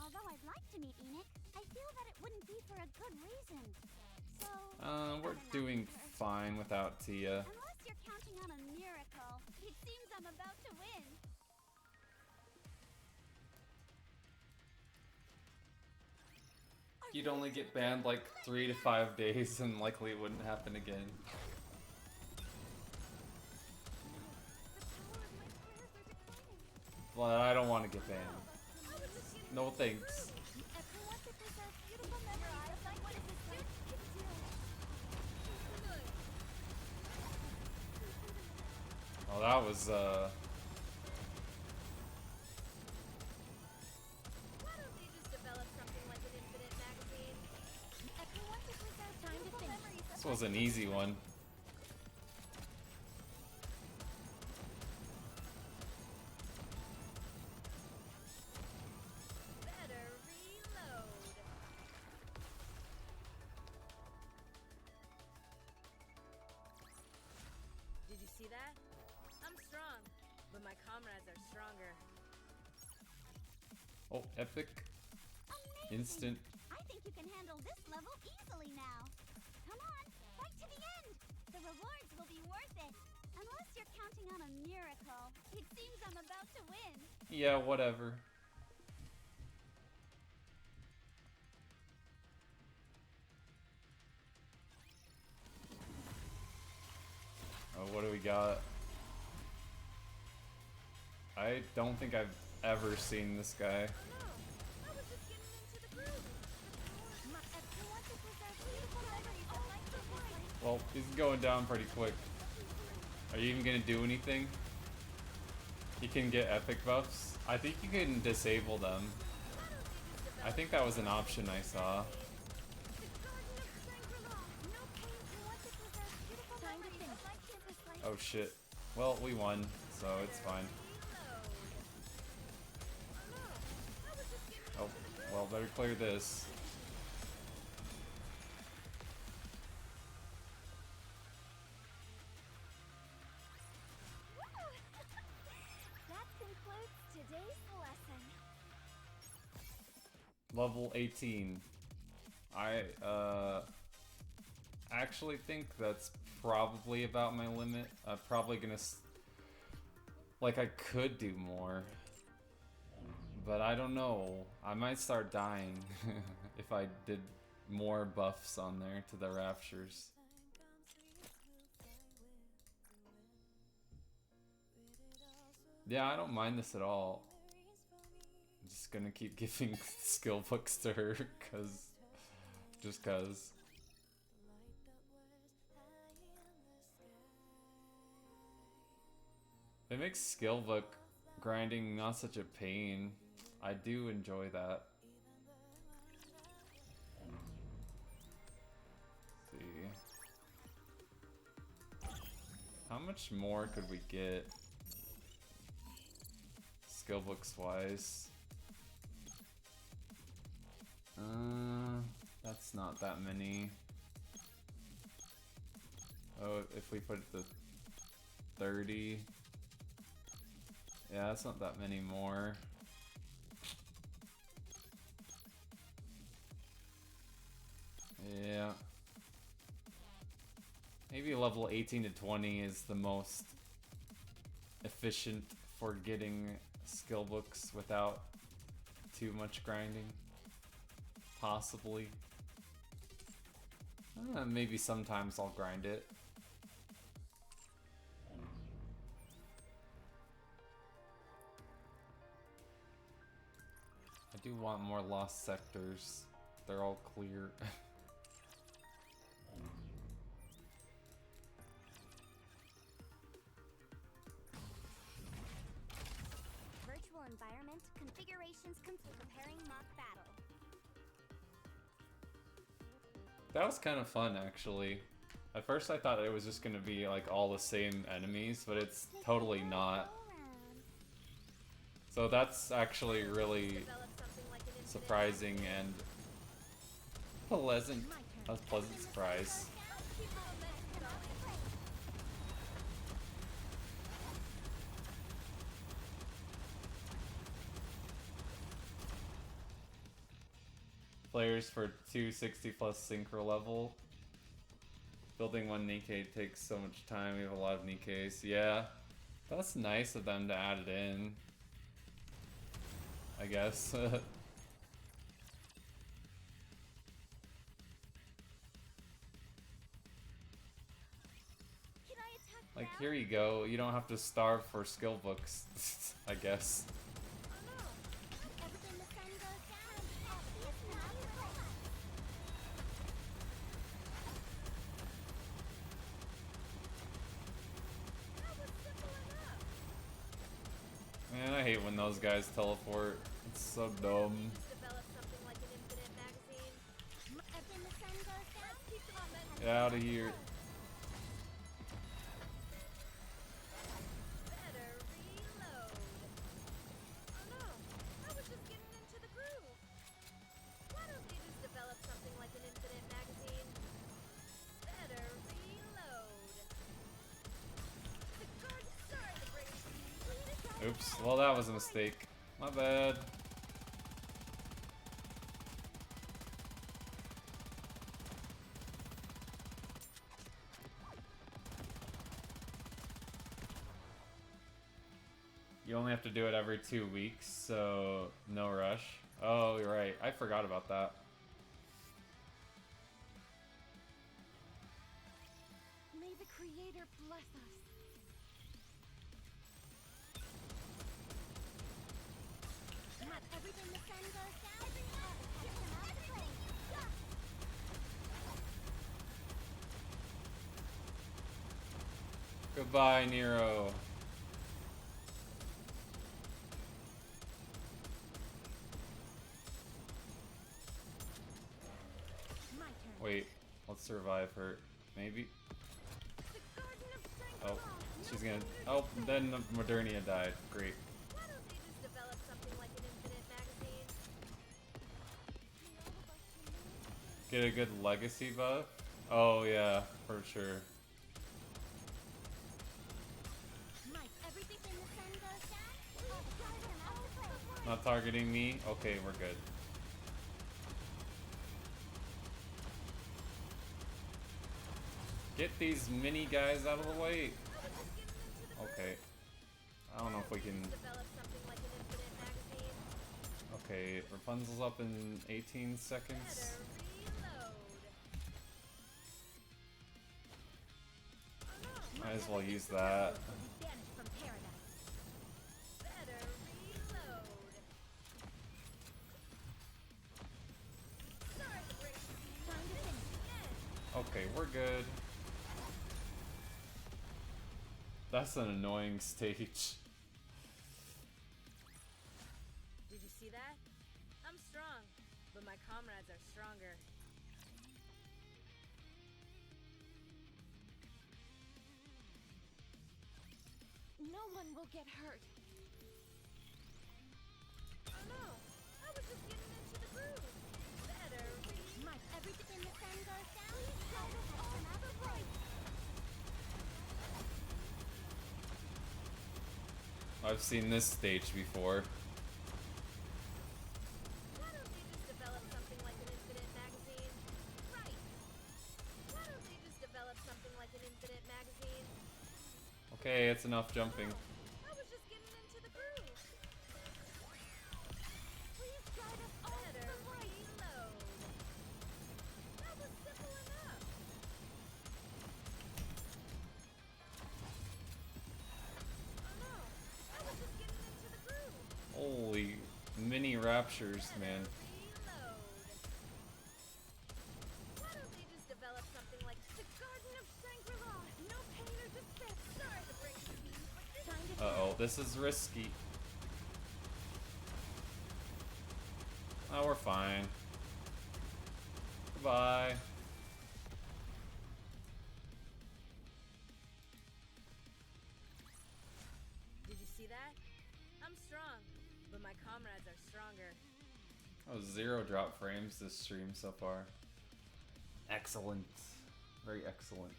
Although I'd like to meet Enoch, I feel that it wouldn't be for a good reason. So... We're doing fine without Tia. Unless you're counting on a miracle, it seems I'm about to win. You'd only get banned like 3 to 5 days and likely it wouldn't happen again. But I don't want to get banned. No thanks. Oh, that was this was an easy one. See that? I'm strong, but my comrades are stronger. Oh, epic. Amazing. Instant. I think you can handle this level easily now. Come on, fight to the end. The rewards will be worth it. Unless you're counting on a miracle. It seems I'm about to win. Yeah, whatever. Oh, what do we got? I don't think I've ever seen this guy. Oh no, I was just getting into the groove. Well, he's going down pretty quick. Are you even gonna do anything? You can get epic buffs. I think you can disable them. I think that was an option I saw. Oh shit. Well, we won, so it's fine. Oh, well, better clear this. That concludes today's lesson. Level 18. I actually think that's probably about my limit. I'm probably gonna like, I could do more, but I don't know. I might start dying if I did more buffs on there to the raptures. Yeah, I don't mind this at all. I'm just gonna keep giving skill books to her, just cause. It makes skill book grinding not such a pain. I do enjoy that. Let's see. How much more could we get? Skill books wise. That's not that many. Oh, if we put it to 30. Yeah, that's not that many more. Yeah. Maybe level 18 to 20 is the most efficient for getting skill books without too much grinding. Possibly. Maybe sometimes I'll grind it. I do want more lost sectors. They're all clear. Virtual environment configurations complete. Preparing mock battle. That was kind of fun, actually. At first I thought it was just gonna be like all the same enemies, but it's totally not. So that's actually really surprising and pleasant. A pleasant surprise. Players for 260 plus synchro level. Building one Nikkei takes so much time. We have a lot of Nikkeis. Yeah, that's nice of them to add it in, I guess. Like, here you go. You don't have to starve for skill books, I guess. Man, I hate when those guys teleport. It's so dumb. Get out of here. Oops. Well, that was a mistake. My bad. You only have to do it every 2 weeks, so no rush. Oh, you're right. I forgot about that. May the Creator bless us. Not everything the sun goes down. Get them out of the way. Goodbye, Nero. My turn. Wait, let's survive her. Maybe? The Garden of Strength. Oh, she's gonna... Oh, then Modernia died. Great. Why don't they just develop something like an infinite magazine? Get a good legacy buff? Oh, yeah, for sure. Might everything the sun goes down. Get them out of the way. Not targeting me? Okay, we're good. Get these mini guys out of the way. Okay. I don't know if we can... Develop something like an infinite magazine. Okay, Rapunzel's up in 18 seconds. Better reload. Oh no. Might as well use that. Will be banished from paradise. Better reload. Sorry to break the news. Time to finish. Okay, we're good. That's an annoying stage. Did you see that? I'm strong, but my comrades are stronger. No one will get hurt. Oh no! I was just getting into the groove. Better Might everything the sun goes down. Get them out of the way. I've seen this stage before. Why don't they just develop something like an infinite magazine? Right. Why don't they just develop something like an infinite magazine? Okay, it's enough jumping. I was just getting into the groove. Please guide us all to Better the right. reload. That was simple enough. Oh no! I was just getting into the groove. Holy mini raptures, man. Reload. Why don't they just develop something like the Garden of Shangri-La? No pain or despair. Sorry to break the news, but this Time to Uh-oh, this is risky. Oh, we're fine. Goodbye. Did you see that? I'm strong, but my comrades are stronger. Oh, 0 drop frames this stream so far. Excellent. Very excellent.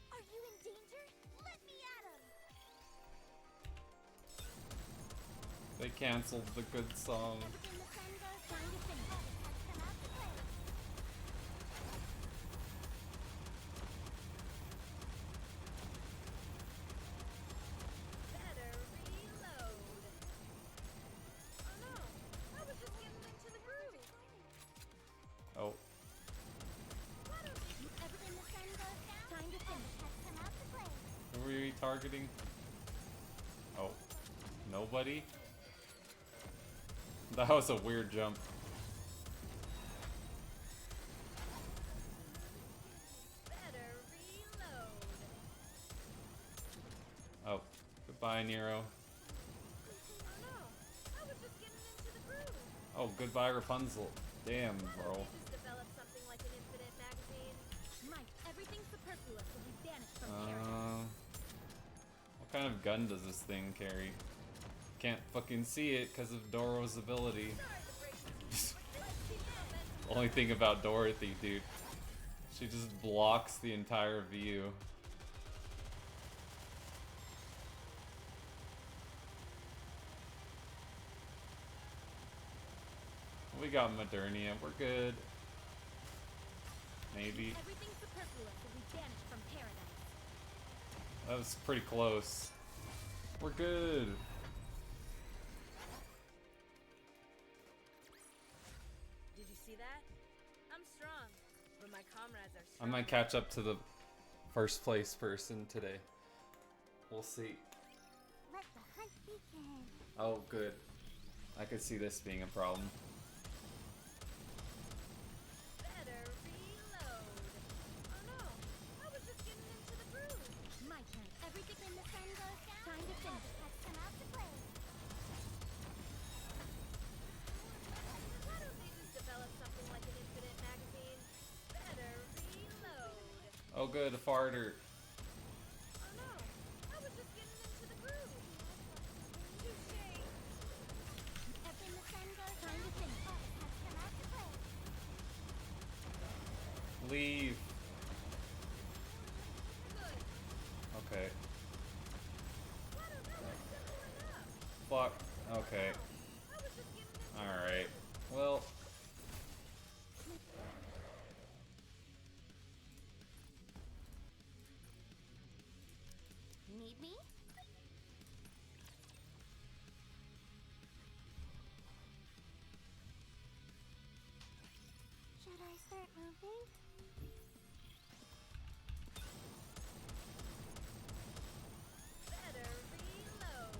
Are you in danger? Let me at him. They canceled the good song. Everything the sun goes down. Time to finish. Get them out the way. Better reload. Oh no! I was just getting into the groove. Oh, Why don't Everything the sun goes down. Time to finish. Get them out the way. who were we targeting? Oh, nobody? That was a weird jump. better reload? Oh, goodbye, Nero. Oh no! I was just getting into the groove. Oh, goodbye, Rapunzel. Damn, Why bro. don't they just develop something like an infinite magazine? Might everything superfluous will be banished from paradise. What kind of gun does this thing carry? Can't fucking see it because of Doro's ability. Only thing about Dorothy, dude. She just blocks the entire view. We got Modernia, we're good. Maybe. Everything superfluous will be banished from paradise. That was pretty close. We're good. Did you see that? I'm strong, but my comrades are I strong. might catch up to the first place person today. We'll see. Let the hunt begin. Oh, good. I could see this being a problem. Better reload. Oh no, I was just getting into the groove. My turn. Everything when the sun goes down. Time to finish. Has come out to play. Why don't they just develop something like an infinite magazine? Better reload. Oh, good, a farter. Oh no, I was just getting into the groove. Touché. When the sun goes down. Time to finish. Has come out to play. Leave. Good. Okay. Why don't that was simple enough? Fuck. Okay. I was just getting into Alright. Well. Need me? Should I start moving? better reload.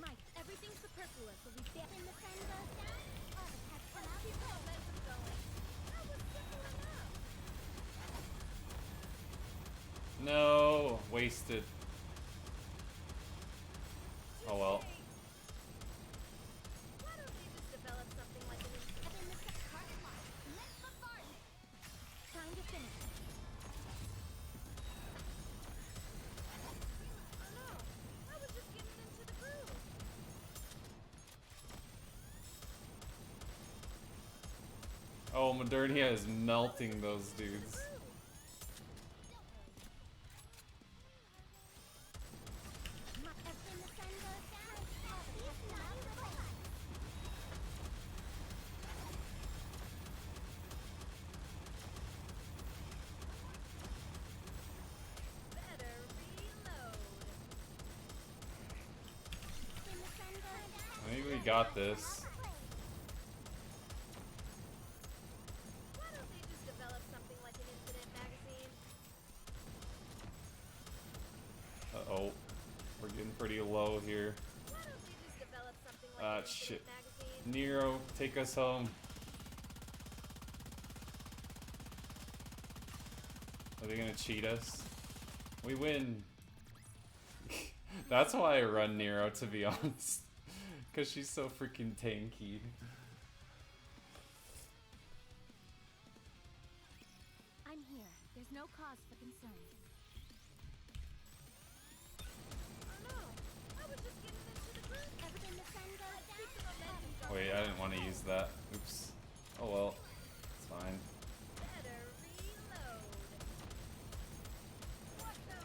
Mike, everything superfluous will be back when the sun goes down. Overc has come out to play. Momentum going. That was simple enough. No. Wasted. Oh well. Why don't they just develop something like an infinite? When the sun cart lock. Let's bombard it. Time to finish. Oh no, I was just getting into the groove. Oh, Modernia is melting those dudes. When the sun goes down. Overc has come out to play. Better reload. When the sun goes down. Maybe we got this. Why don't they just develop something like an infinite magazine? Uh-oh. We're getting pretty low here. Why don't they just develop something like Ah, an infinite shit. magazine? Nero, take us home. Are they gonna cheat us? We win. That's why I run Nero, to be honest. Because she's so freaking tanky. I'm here. There's no cause for concern. Oh no, I was just getting into the groove. When the sun goes down. Keep the momentum going. Wait, I didn't want to use that. Oops. Oh well. It's fine. Better reload. What the?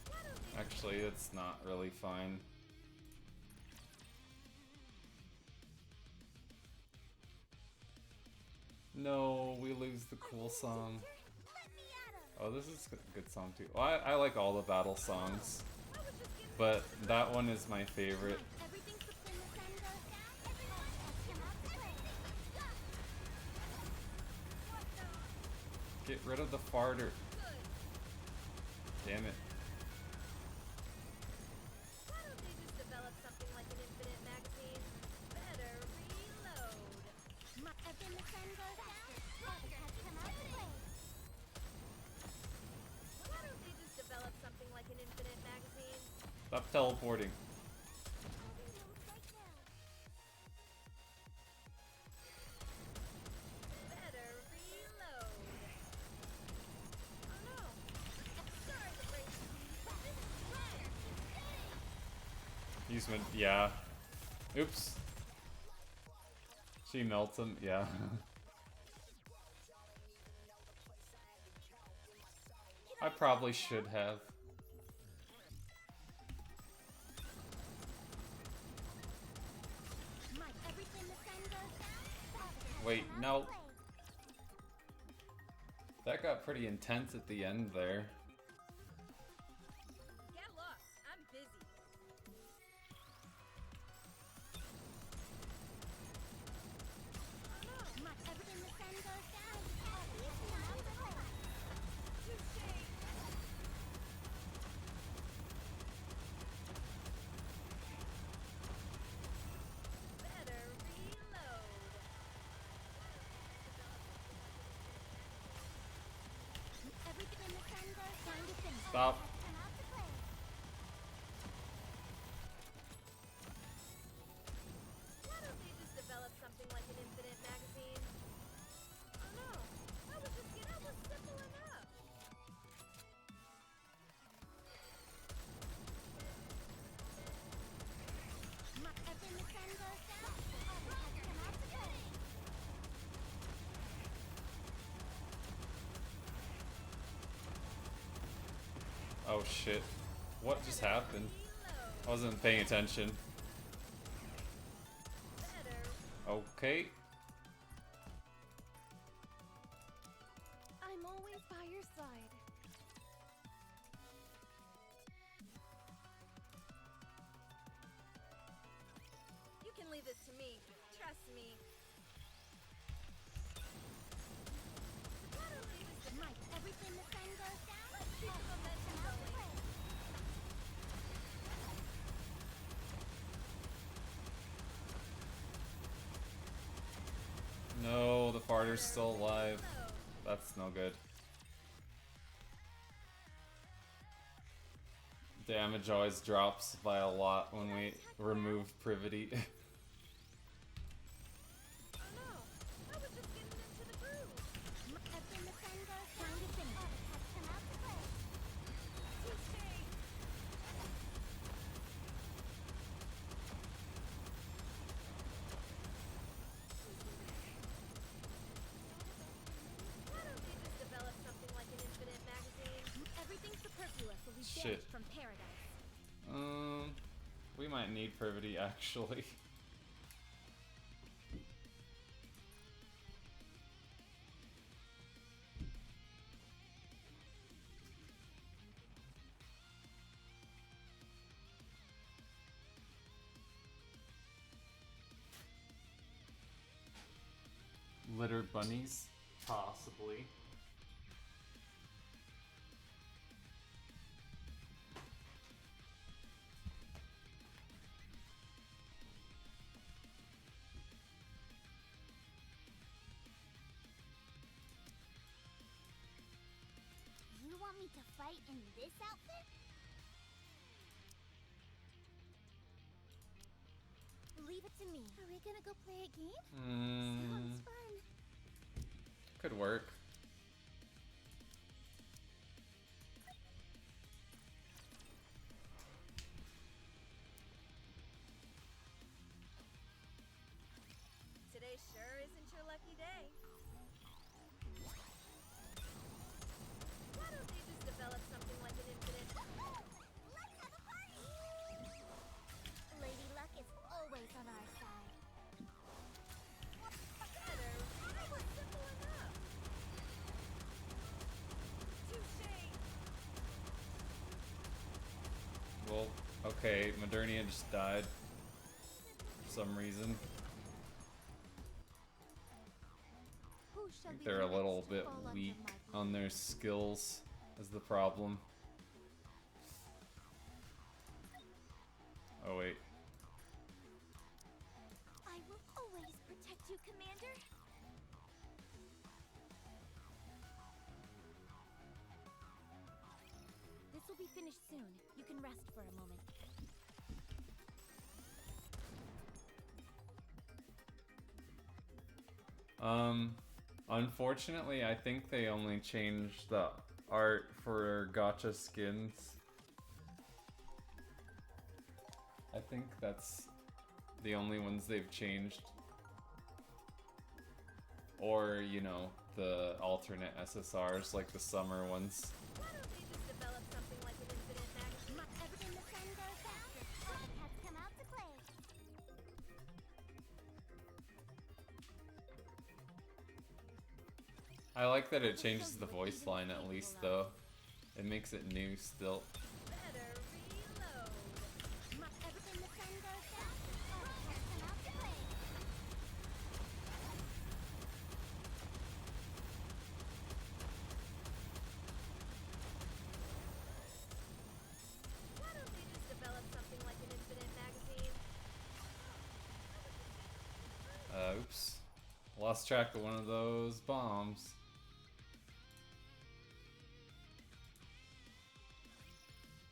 Why don't they Actually, it's not really fine. No, we lose the cool song. Let me at him. Oh, this is a good song too. Well, I like all the battle songs, I was just getting but that one is my favorite. Everything's when the sun goes down. Everyone has come out to play. what the? Get rid of the farter. Good. Damn it. Why don't they just develop something like an infinite magazine? Better reload. When the sun goes down. Overc has come out to play. Why don't they just develop something like an infinite magazine? Stop teleporting. Holding those right now. Better reload. Use my, yeah. Oops. She melts him, yeah. I probably should have. Wait, no. That got pretty intense at the end there. Get lost. I'm busy. Better reload. Stop. Why don't they just develop something like an infinite magazine? Oh no, that was simple enough. Oh shit. What just happened? Reload. I wasn't paying attention. Better. Okay. I'm always by your side. You can leave this to me. Trust me. Why don't we just Everything the sun goes down. let's keep the momentum going. No, the farter's still alive. That's no good. Damage always drops by a lot when we remove Privity. Oh no, I was just getting into the groove. Everything the sun goes down to finish. Has come out to play. Touché. Why don't we just develop something like an infinite magazine? Everything superfluous will be Shit. banished from paradise. We might need Privity actually. Litter bunnies? Possibly. You want me to fight in this outfit? Leave it to me. Are we gonna go play a game? Sounds fun. Could work. Today sure isn't your lucky day. Why don't they just develop something like an infinite? Let's have a party! Lady Luck is always on our side. Better. That was simple enough. Touché. Well, okay, Modernia just died for some reason. Who I shall think be they're the a little next to bit fall under weak my on their skills is the problem. Oh wait. I will always protect you, Commander. This will be finished soon. You can rest for a moment. Unfortunately, I think they only changed the art for gacha skins. I think that's the only ones they've changed. Or, you know, the alternate SSRs, like the summer ones. Why don't they just develop something like an infinite magazine? Everything the sun goes down, all the cats come out to play. I like that it changes the voice line at least, though. It makes it new still. Better reload. Everything the sun goes down, all the cats come out to play. Why don't they just develop something like an infinite magazine? Oops. Lost track of one of those bombs.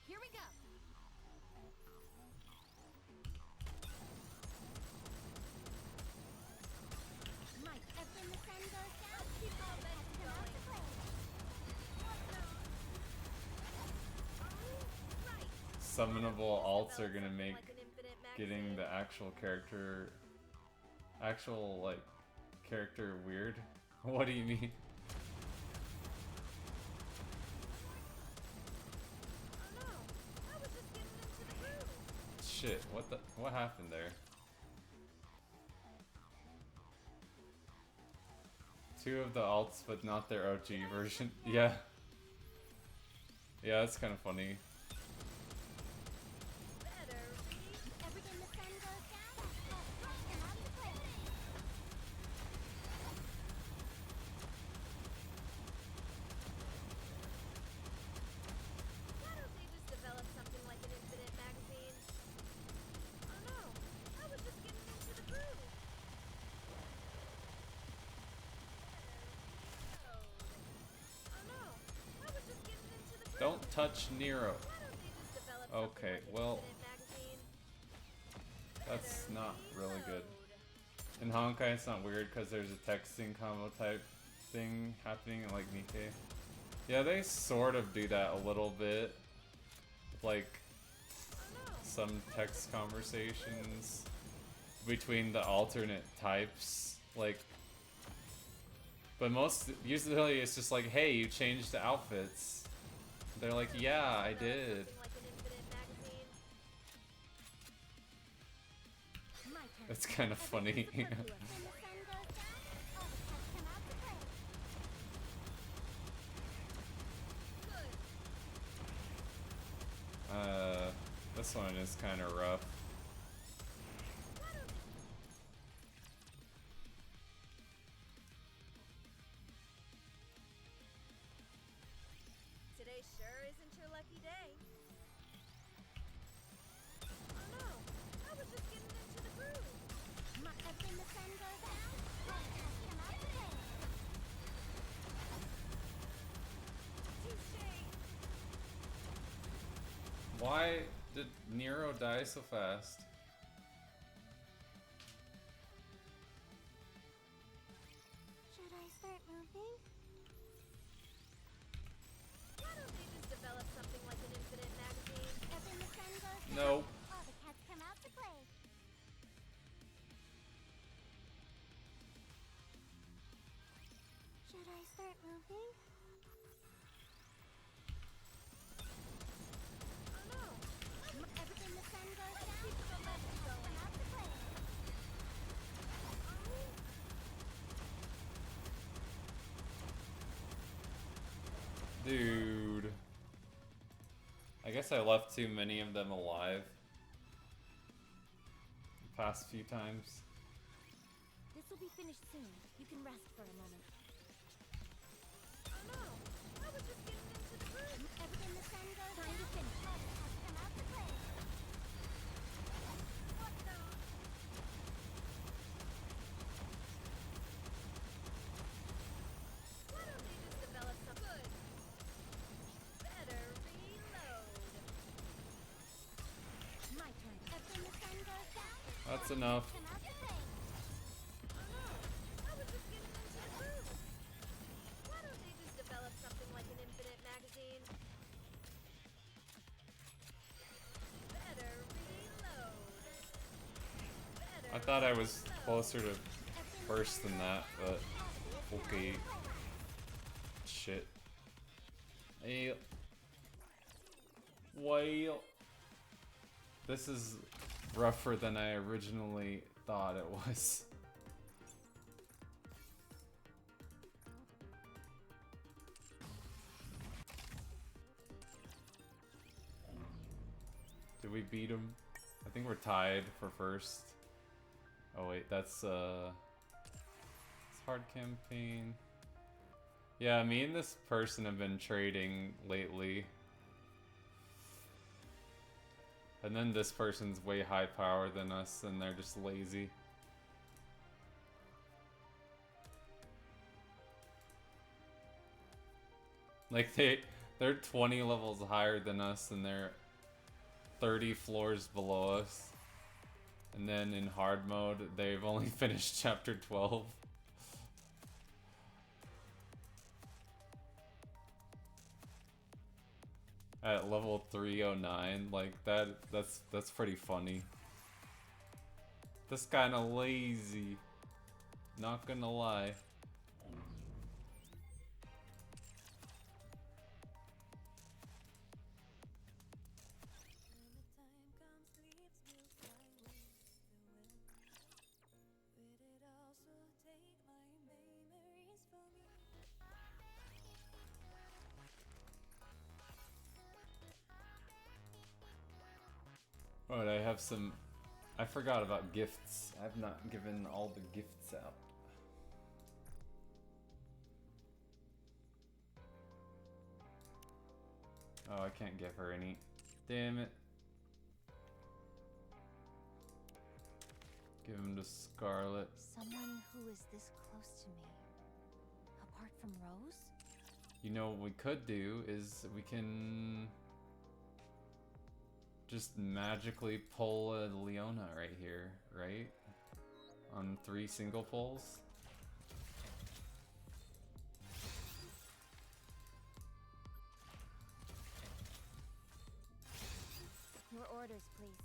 Here we go. Everything the sun goes down, all the cats come out to play. Right. Summonable alts are gonna make Like an infinite getting magazine. the actual character weird. What do you mean? Oh no, I was just getting into the groove. Shit, what happened there? Two of the alts, but not their OG version. Yeah. Yeah, that's kind of funny. Better Everything the sun goes down, all the cats come out to play. Why don't they just develop something like an infinite magazine? Oh no, I was just getting into the groove. Oh no, I was just getting into the groove. Don't touch Nero. Why don't they just develop Okay, something like well, an infinite magazine? that's Better not really good. reload. In Honkai, it's not weird because there's a texting combo type thing happening in like Nikkei. Yeah, they sort of do that a little bit. Like some text conversations between the alternate types. Like, but usually it's just like, hey, you changed the outfits. They're like, yeah, I did. Something like an infinite magazine. My turn. That's kind of funny. When the sun goes down, all the cats come out to play. Good. This one is kind of rough. Today sure isn't your lucky day. Oh no, I was just getting into the groove. Everything the sun goes down, all the cats come out to play. Touche. Why did Nero die so fast? Should I start moving? Why don't they just develop something like an infinite magazine? Everything the sun goes down, Nope. all the cats come out to play. Should I start moving? Oh no, Everything the sun goes down, all the cats come out to play. Dude. I guess I left too many of them alive. The past few times. This will be finished soon. You can rest for a moment. oh no, I was just getting into the groove. Everything the sun goes down, to finish. All the cats come out to play. What the? Why don't they just develop some good? Better reload. My turn. Everything the sun goes down, That's enough. come out to play. Oh no, I was just getting into the groove. Why don't they just develop something like an infinite magazine? Better reload. thought I was closer to first than that, but okay. Shit. Hey. Well, this is rougher than I originally thought it was. Did we beat him? I think we're tied for first. Oh wait, that's it's hard campaign. Yeah, me and this person have been trading lately. And then this person's way high power than us and they're just lazy. Like they're 20 levels higher than us and they're 30 floors below us. And then in hard mode, they've only finished chapter 12. At level 309, like that's pretty funny. That's kinda lazy. Not gonna lie. Alright, I have some... I forgot about gifts. I've not given all the gifts out. Oh, I can't give her any. Damn it. Give him to Scarlet. Someone who is this close to me. Apart from Rose? You know what we could do is we can... just magically pull a Leona right here, right? On 3 single pulls. Your orders, please.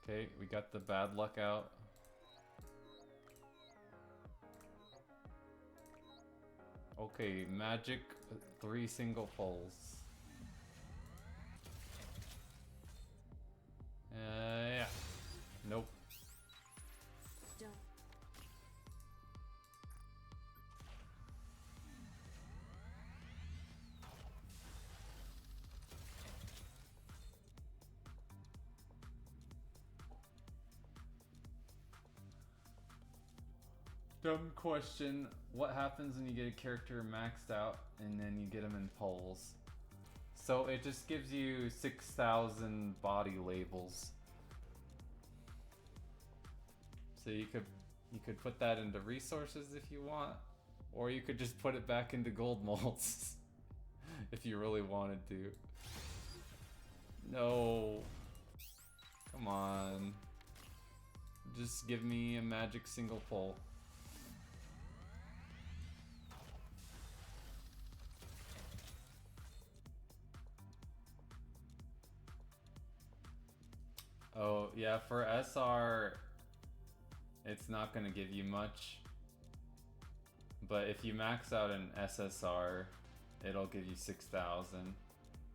Okay, we got the bad luck out. Okay, magic 3 single pulls. Yeah. Nope. Don't. Dumb question. What happens when you get a character maxed out and then you get them in polls? So it just gives you 6,000 body labels. So you could put that into resources if you want, or you could just put it back into gold molds if you really wanted to. No. Come on. Just give me a magic single pull. Oh, yeah, for SR, it's not going to give you much. But if you max out an SSR, it'll give you 6,000.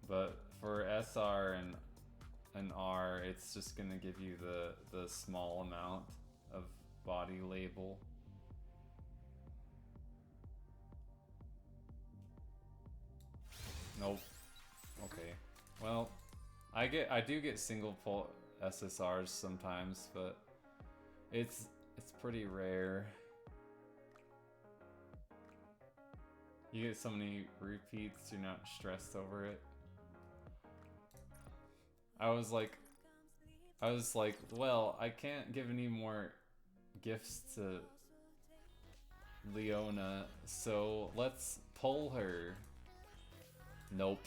But for SR and R, it's just going to give you the small amount of body label. Nope. Okay. Well, I do get single pull SSRs sometimes, but it's pretty rare. You get so many repeats, you're not stressed over it. I was like, well, I can't give any more gifts to Leona, so let's pull her. Nope.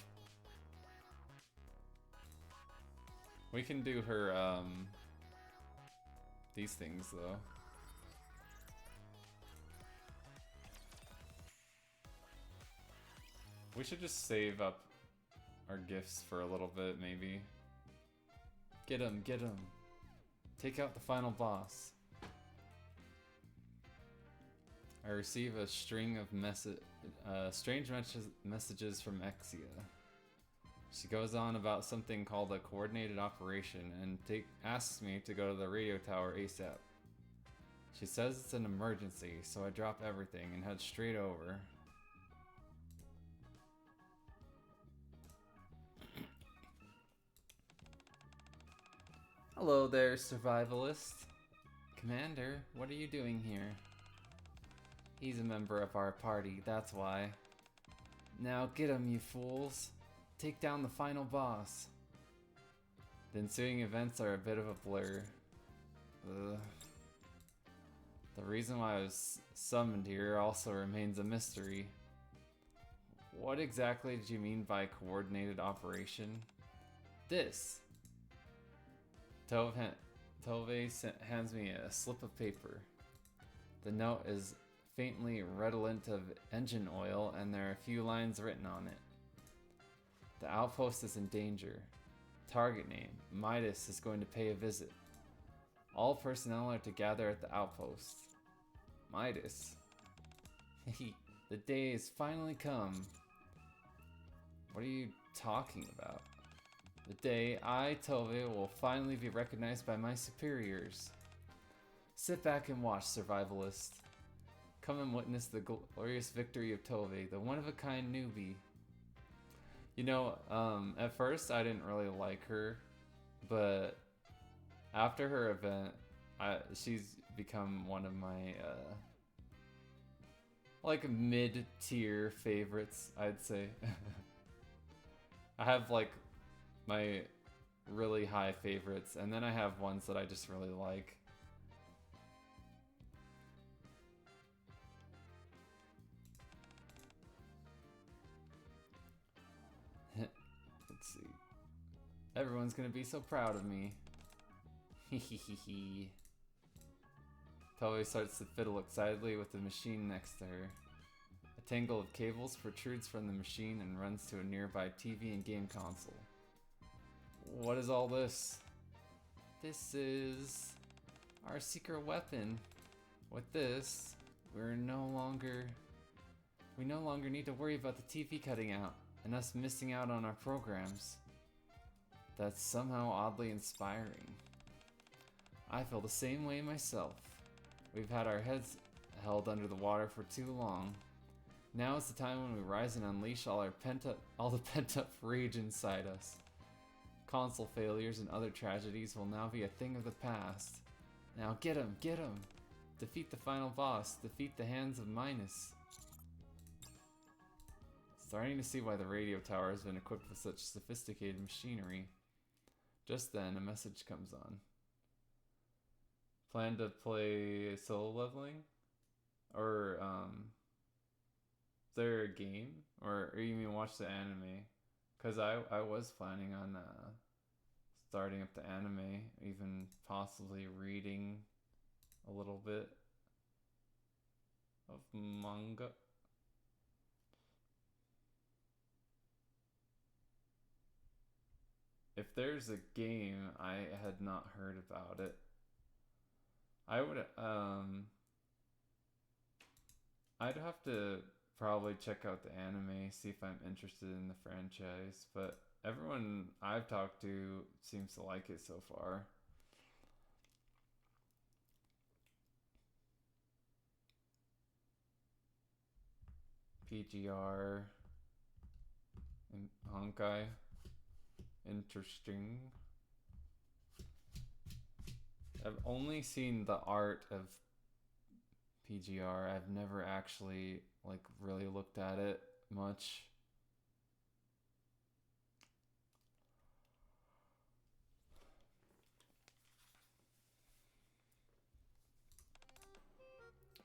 We can do her, these things, though. We should just save up our gifts for a little bit, maybe. Get him, get him. Take out the final boss. I receive a string of strange messages from Exia. She goes on about something called a coordinated operation and asks me to go to the radio tower ASAP. She says it's an emergency, so I drop everything and head straight over. Hello there, survivalist. Commander, what are you doing here? He's a member of our party, that's why. Now get him, you fools. Take down the final boss. The ensuing events are a bit of a blur. The reason why I was summoned here also remains a mystery. What exactly did you mean by coordinated operation? This. Tove hands me a slip of paper. The note is faintly redolent of engine oil, and there are a few lines written on it. The outpost is in danger. Target name, Midas is going to pay a visit. All personnel are to gather at the outpost. Midas. The day has finally come. What are you talking about? The day I, Tove, will finally be recognized by my superiors. Sit back and watch, survivalist. Come and witness the glorious victory of Tove, the one-of-a-kind newbie. You know, at first I didn't really like her, but after her event, she's become one of my, like, mid-tier favorites, I'd say. I have, like, my really high favorites, and then I have ones that I just really like. Let's see. Everyone's gonna be so proud of me. Hehehehe. Tove starts to fiddle excitedly with the machine next to her. A tangle of cables protrudes from the machine and runs to a nearby TV and game console. What is all this? This is our secret weapon. With this, we no longer need to worry about the TV cutting out and us missing out on our programs. That's somehow oddly inspiring. I feel the same way myself. We've had our heads held under the water for too long. Now is the time when we rise and unleash all the pent-up rage inside us. Console failures and other tragedies will now be a thing of the past. Now get him, get him! Defeat the final boss, defeat the hands of Midas. Starting to see why the radio tower has been equipped with such sophisticated machinery. Just then, a message comes on. Plan to play solo leveling? Or, is there a game? Or you mean watch the anime? Because I was planning on, starting up the anime, even possibly reading a little bit of manga. If there's a game, I had not heard about it. I would, I'd have to probably check out the anime, see if I'm interested in the franchise, but everyone I've talked to seems to like it so far. PGR and Honkai. Interesting. I've only seen the art of PGR. I've never actually like really looked at it much.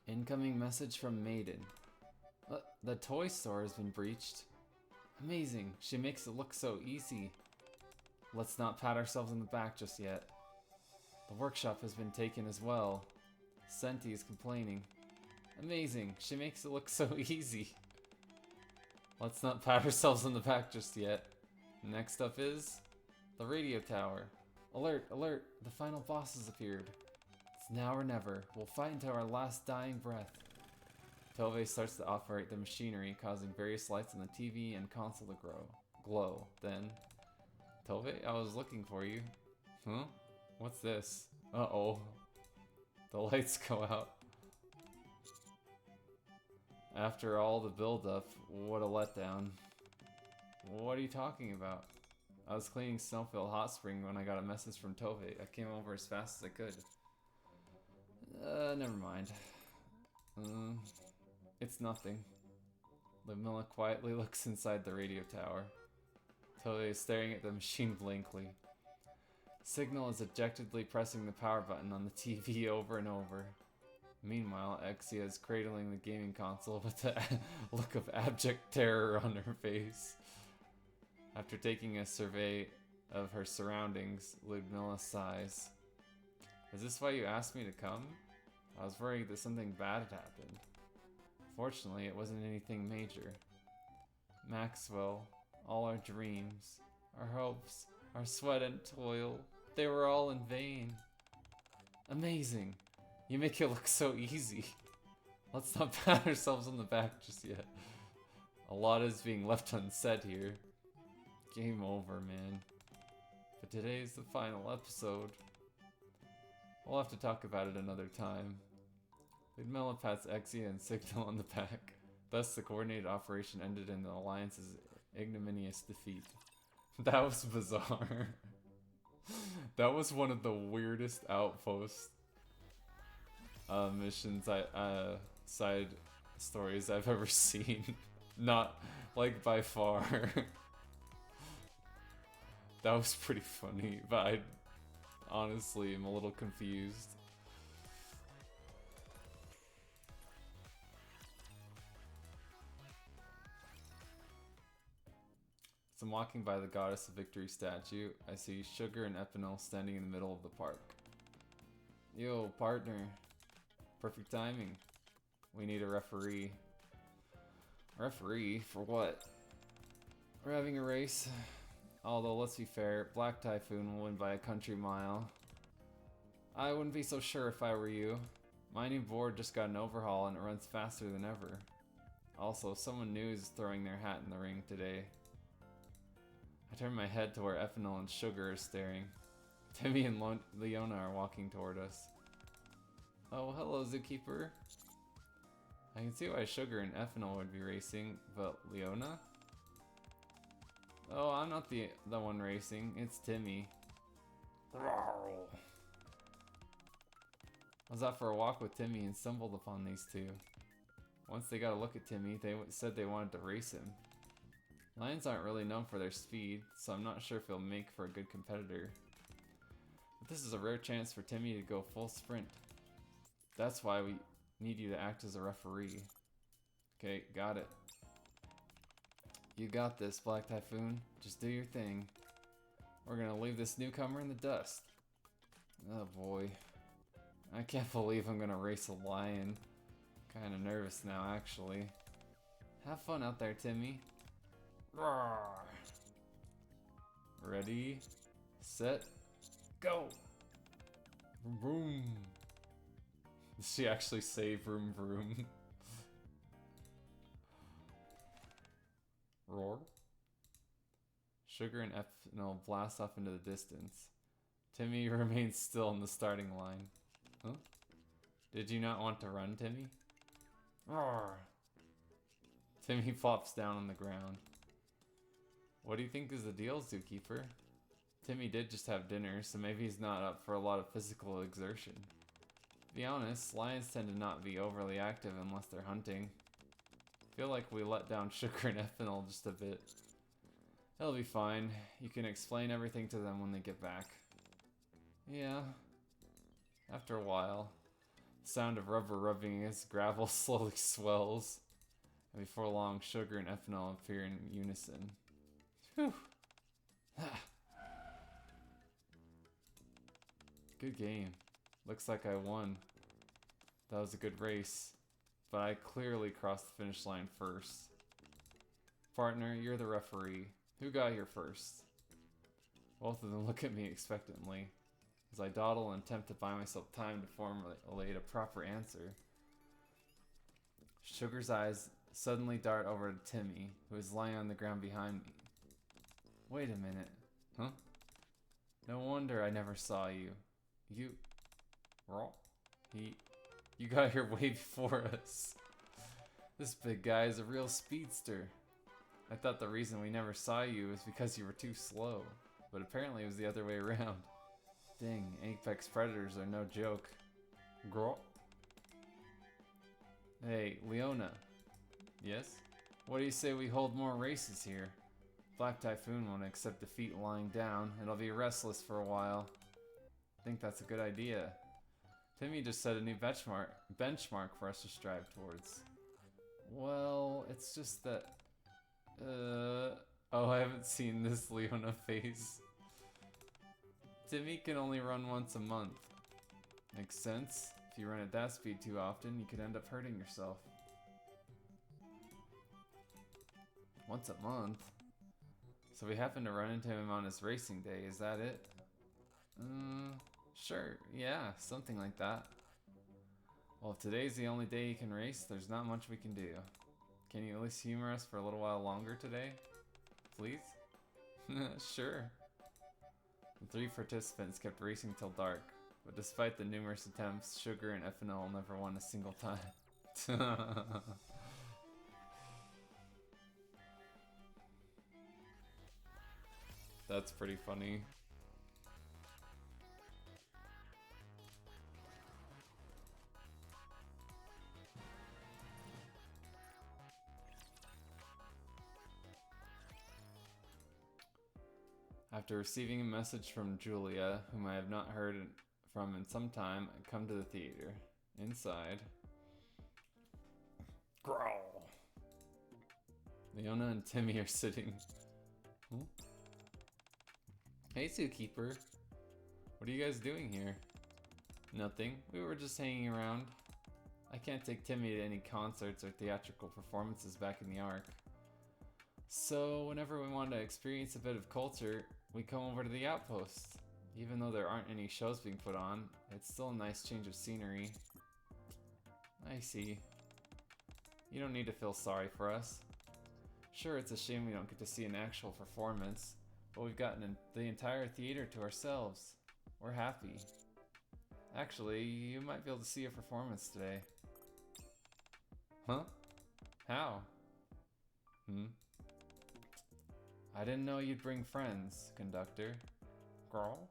Incoming message from Maiden. The toy store has been breached. Amazing. She makes it look so easy. Let's not pat ourselves on the back just yet. The workshop has been taken as well. Senti is complaining. Amazing. She makes it look so easy. Let's not pat ourselves on the back just yet. Next up is the radio tower. Alert, alert, the final boss has appeared. It's now or never. We'll fight until our last dying breath. Tove starts to operate the machinery, causing various lights on the TV and console to glow. Then, Tove, I was looking for you. Huh? What's this? Uh-oh. The lights go out. After all the build-up, what a letdown. What are you talking about? I was cleaning Snowfield Hot Spring when I got a message from Tove. I came over as fast as I could. Never mind. It's nothing. Ludmilla quietly looks inside the radio tower. Tove is staring at the machine blankly. Signal is dejectedly pressing the power button on the TV over and over. Meanwhile, Exia is cradling the gaming console with a look of abject terror on her face. After taking a survey of her surroundings, Ludmilla sighs. Is this why you asked me to come? I was worried that something bad had happened. Fortunately, it wasn't anything major. Maxwell, all our dreams, our hopes, our sweat and toil, they were all in vain. Amazing! You make it look so easy. Let's not pat ourselves on the back just yet. A lot is being left unsaid here. Game over, man. But today's the final episode. We'll have to talk about it another time. Ludmilla pats Exia and Signal on the back. Thus, the coordinated operation ended in the Alliance's ignominious defeat. That was bizarre. That was one of the weirdest outpost missions, side stories I've ever seen. Not, like, by far. That was pretty funny, but I honestly am a little confused. As I'm walking by the Goddess of Victory statue, I see Sugar and Epinel standing in the middle of the park. Yo, partner. Perfect timing. We need a referee. Referee? For what? We're having a race. Although, let's be fair, Black Typhoon will win by a country mile. I wouldn't be so sure if I were you. My new board just got an overhaul and it runs faster than ever. Also, someone new is throwing their hat in the ring today. I turn my head to where Epinel and Sugar are staring. Timmy and Leona are walking toward us. Oh, hello, Zookeeper. I can see why Sugar and Epinel would be racing, but Leona? Oh, I'm not the one racing, it's Timmy. I was out for a walk with Timmy and stumbled upon these two. Once they got a look at Timmy, they said they wanted to race him. Lions aren't really known for their speed, so I'm not sure if he'll make for a good competitor. But this is a rare chance for Timmy to go full sprint. That's why we need you to act as a referee. Okay, got it. You got this, Black Typhoon. Just do your thing. We're gonna leave this newcomer in the dust. Oh boy. I can't believe I'm gonna race a lion. Kinda nervous now, actually. Have fun out there, Timmy. Roar. Ready, set, go! Vroom vroom. Did she actually say vroom vroom? Roar. Sugar and Epinel blast off into the distance. Timmy remains still in the starting line. Huh? Did you not want to run, Timmy? Roar. Timmy flops down on the ground. What do you think is the deal, Zookeeper? Timmy did just have dinner, so maybe he's not up for a lot of physical exertion. To be honest, lions tend to not be overly active unless they're hunting. I feel like we let down Sugar and Epinel just a bit. It'll be fine. You can explain everything to them when they get back. Yeah. After a while, the sound of rubber rubbing against gravel slowly swells. And before long, Sugar and Epinel appear in unison. Whew. Good game. Looks like I won. That was a good race. But I clearly crossed the finish line first. Partner, you're the referee. Who got here first? Both of them look at me expectantly as I dawdle and attempt to buy myself time to formulate a proper answer. Sugar's eyes suddenly dart over to Timmy, who is lying on the ground behind me. Wait a minute. Huh? No wonder I never saw you. You got here way before us. This big guy is a real speedster. I thought the reason we never saw you was because you were too slow, but apparently it was the other way around. Dang, apex predators are no joke. Girl. Hey, Leona. Yes? What do you say we hold more races here? Black Typhoon won't accept defeat lying down. It'll be restless for a while. I think that's a good idea. Timmy just set a new benchmark for us to strive towards. Well, it's just that... Oh, I haven't seen this Leona face. Timmy can only run once a month. Makes sense. If you run at that speed too often, you could end up hurting yourself. Once a month? So we happen to run into him on his racing day, is that it? Sure, yeah, something like that. Well, if today's the only day you can race, there's not much we can do. Can you at least humor us for a little while longer today? Please? Sure. The three participants kept racing till dark, but despite the numerous attempts, Sugar and FNL never won a single time. That's pretty funny. After receiving a message from Julia, whom I have not heard from in some time, I come to the theater. Inside. Growl. Leona and Timmy are sitting. Hey, Zookeeper. What are you guys doing here? Nothing. We were just hanging around. I can't take Timmy to any concerts or theatrical performances back in the Ark. So, whenever we want to experience a bit of culture, we come over to the outpost. Even though there aren't any shows being put on, it's still a nice change of scenery. I see. You don't need to feel sorry for us. Sure, it's a shame we don't get to see an actual performance, but we've gotten the entire theater to ourselves. We're happy. Actually, you might be able to see a performance today. Huh? How? I didn't know you'd bring friends, conductor. Girl?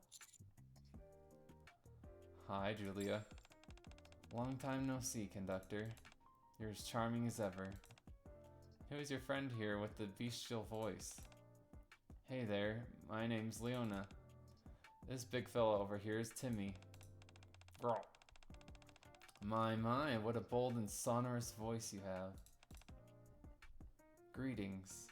Hi, Julia. Long time no see, conductor. You're as charming as ever. Who's your friend here with the bestial voice? Hey there, my name's Leona. This big fella over here is Timmy. Girl. My, what a bold and sonorous voice you have. Greetings.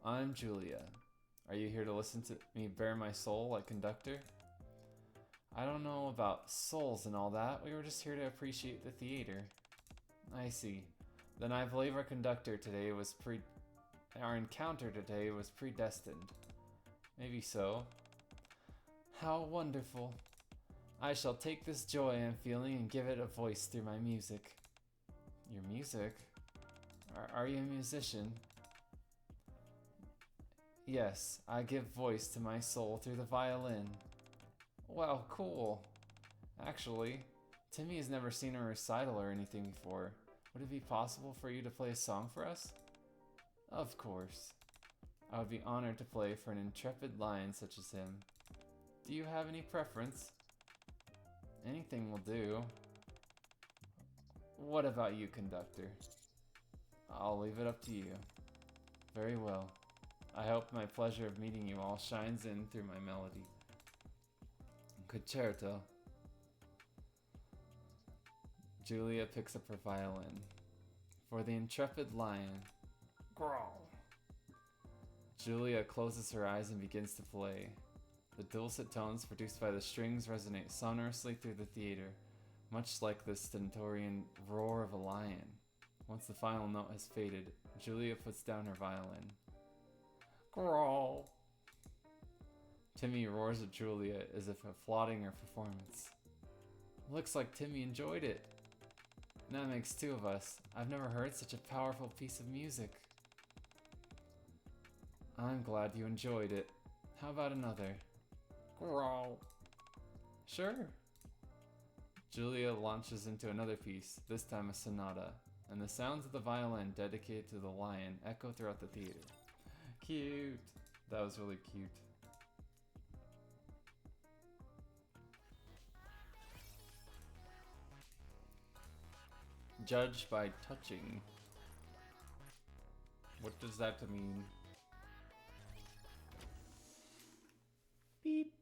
I'm Julia. Are you here to listen to me bare my soul like conductor? I don't know about souls and all that. We were just here to appreciate the theater. I see. Then I believe our encounter today was predestined. Maybe so. How wonderful. I shall take this joy I'm feeling and give it a voice through my music. Your music? Are you a musician? Yes, I give voice to my soul through the violin. Wow, cool. Actually, Timmy has never seen a recital or anything before. Would it be possible for you to play a song for us? Of course. I would be honored to play for an intrepid lion such as him. Do you have any preference? Anything will do. What about you, conductor? I'll leave it up to you. Very well. I hope my pleasure of meeting you all shines in through my melody. Concerto. Julia picks up her violin. For the intrepid lion. Growl. Julia closes her eyes and begins to play. The dulcet tones produced by the strings resonate sonorously through the theater, much like the stentorian roar of a lion. Once the final note has faded, Julia puts down her violin. Growl. Timmy roars at Julia as if applauding her performance. Looks like Timmy enjoyed it. That makes two of us. I've never heard such a powerful piece of music. I'm glad you enjoyed it. How about another? Growl. Sure. Julia launches into another piece, this time a sonata, and the sounds of the violin dedicated to the lion echo throughout the theater. Cute. That was really cute. Judge by touching. What does that mean? Beep.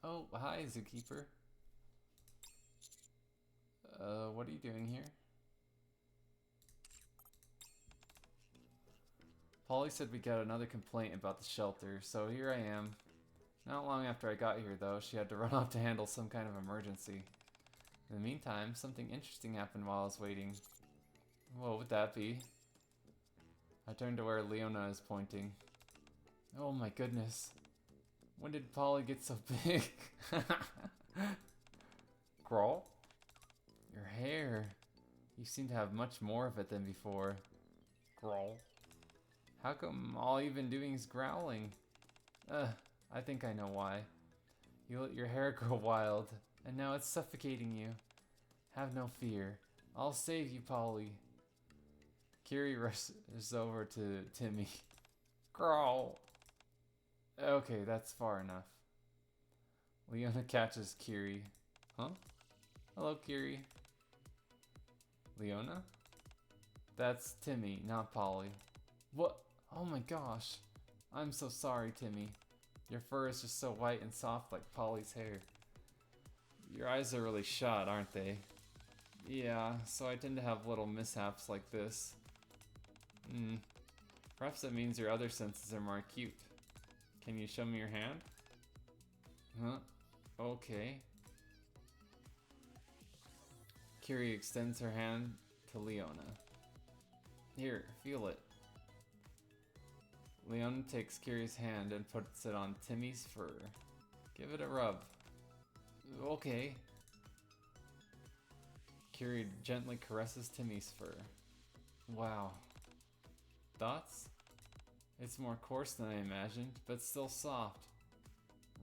Oh, hi, Zookeeper. What are you doing here? Polly said we got another complaint about the shelter, so here I am. Not long after I got here, though, she had to run off to handle some kind of emergency. In the meantime, something interesting happened while I was waiting. What would that be? I turned to where Leona is pointing. Oh my goodness. When did Polly get so big? Crawl? Your hair. You seem to have much more of it than before. Growl. How come all you've been doing is growling? I think I know why. You let your hair grow wild, and now it's suffocating you. Have no fear. I'll save you, Polly. Kiri rushes over to Timmy. Growl. Okay, that's far enough. Leona catches Kiri. Huh? Hello, Kiri. Leona? That's Timmy, not Polly. What? Oh my gosh. I'm so sorry, Timmy. Your fur is just so white and soft like Polly's hair. Your eyes are really shot, aren't they? Yeah, so I tend to have little mishaps like this. Perhaps that means your other senses are more acute. Can you show me your hand? Huh? Okay. Kiri extends her hand to Leona. Here, feel it. Leona takes Kiri's hand and puts it on Timmy's fur. Give it a rub. Okay. Kiri gently caresses Timmy's fur. Wow. Thoughts? It's more coarse than I imagined, but still soft.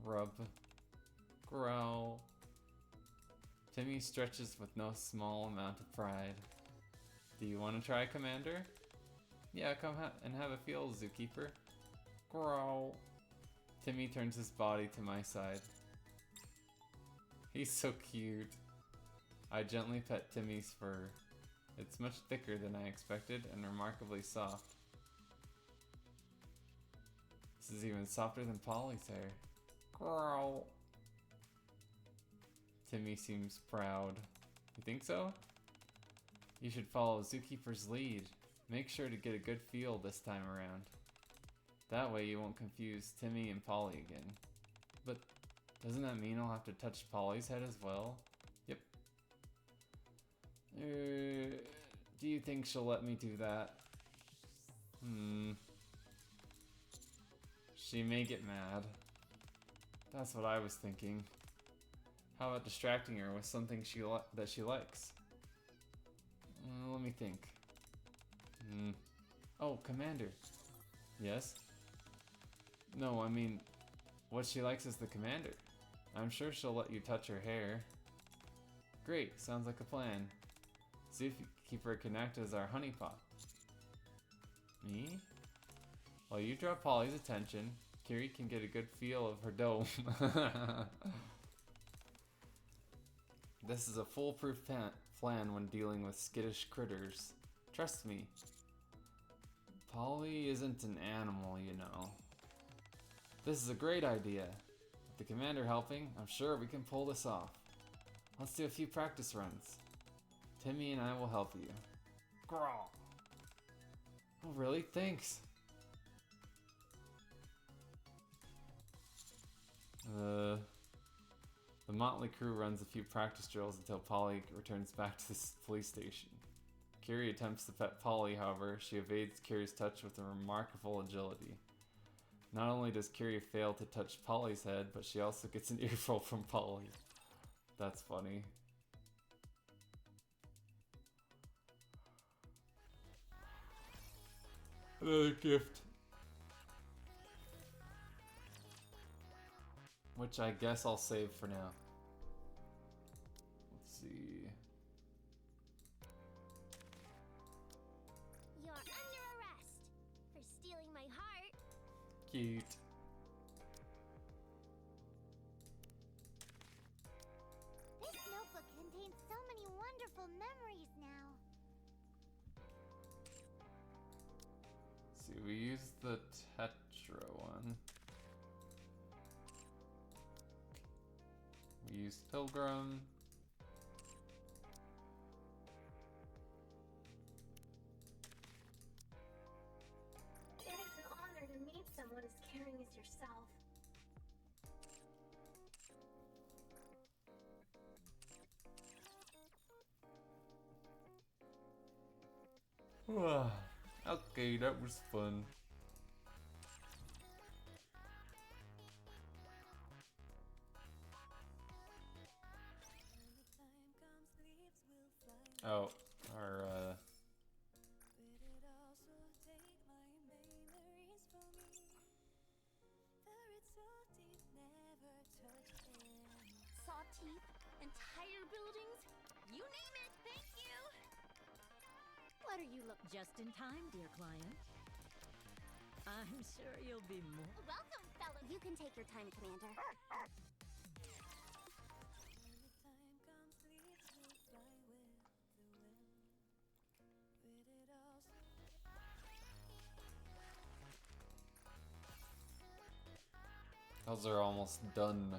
Rub. Growl. Timmy stretches with no small amount of pride. Do you want to try, Commander? Yeah, come and have a feel, Zookeeper. Growl. Timmy turns his body to my side. He's so cute. I gently pet Timmy's fur. It's much thicker than I expected and remarkably soft. This is even softer than Polly's hair. Growl. Timmy seems proud. You think so? You should follow Zookeeper's lead. Make sure to get a good feel this time around. That way you won't confuse Timmy and Polly again. But doesn't that mean I'll have to touch Polly's head as well? Yep. Do you think she'll let me do that? She may get mad. That's what I was thinking. How about distracting her with something that she likes? Let me think. Oh, Commander. Yes? No, I mean, what she likes is the Commander. I'm sure she'll let you touch her hair. Great, sounds like a plan. Zookeeper can act as our honeypot. Me? While you draw Polly's attention, Kiri can get a good feel of her dome. This is a foolproof plan when dealing with skittish critters. Trust me. Polly isn't an animal, you know. This is a great idea. With the Commander helping, I'm sure we can pull this off. Let's do a few practice runs. Timmy and I will help you. Growl. Oh really? Thanks. The motley crew runs a few practice drills until Polly returns back to the police station. Curie attempts to pet Polly, however, she evades Curie's touch with a remarkable agility. Not only does Curie fail to touch Polly's head, but she also gets an earful from Polly. That's funny. Another gift. Which I guess I'll save for now. Let's see. You're under arrest for stealing my heart. Cute. This notebook contains so many wonderful memories now. Let's see, we use the Tetra one. We use Pilgrim. It is an honor to meet someone as caring as yourself. Okay, that was fun. Oh, our Saw teeth, entire buildings, you name it, thank you! What are you just in time, dear client? I'm sure you'll be more. Welcome, fellow. You can take your time, Commander. those are almost done.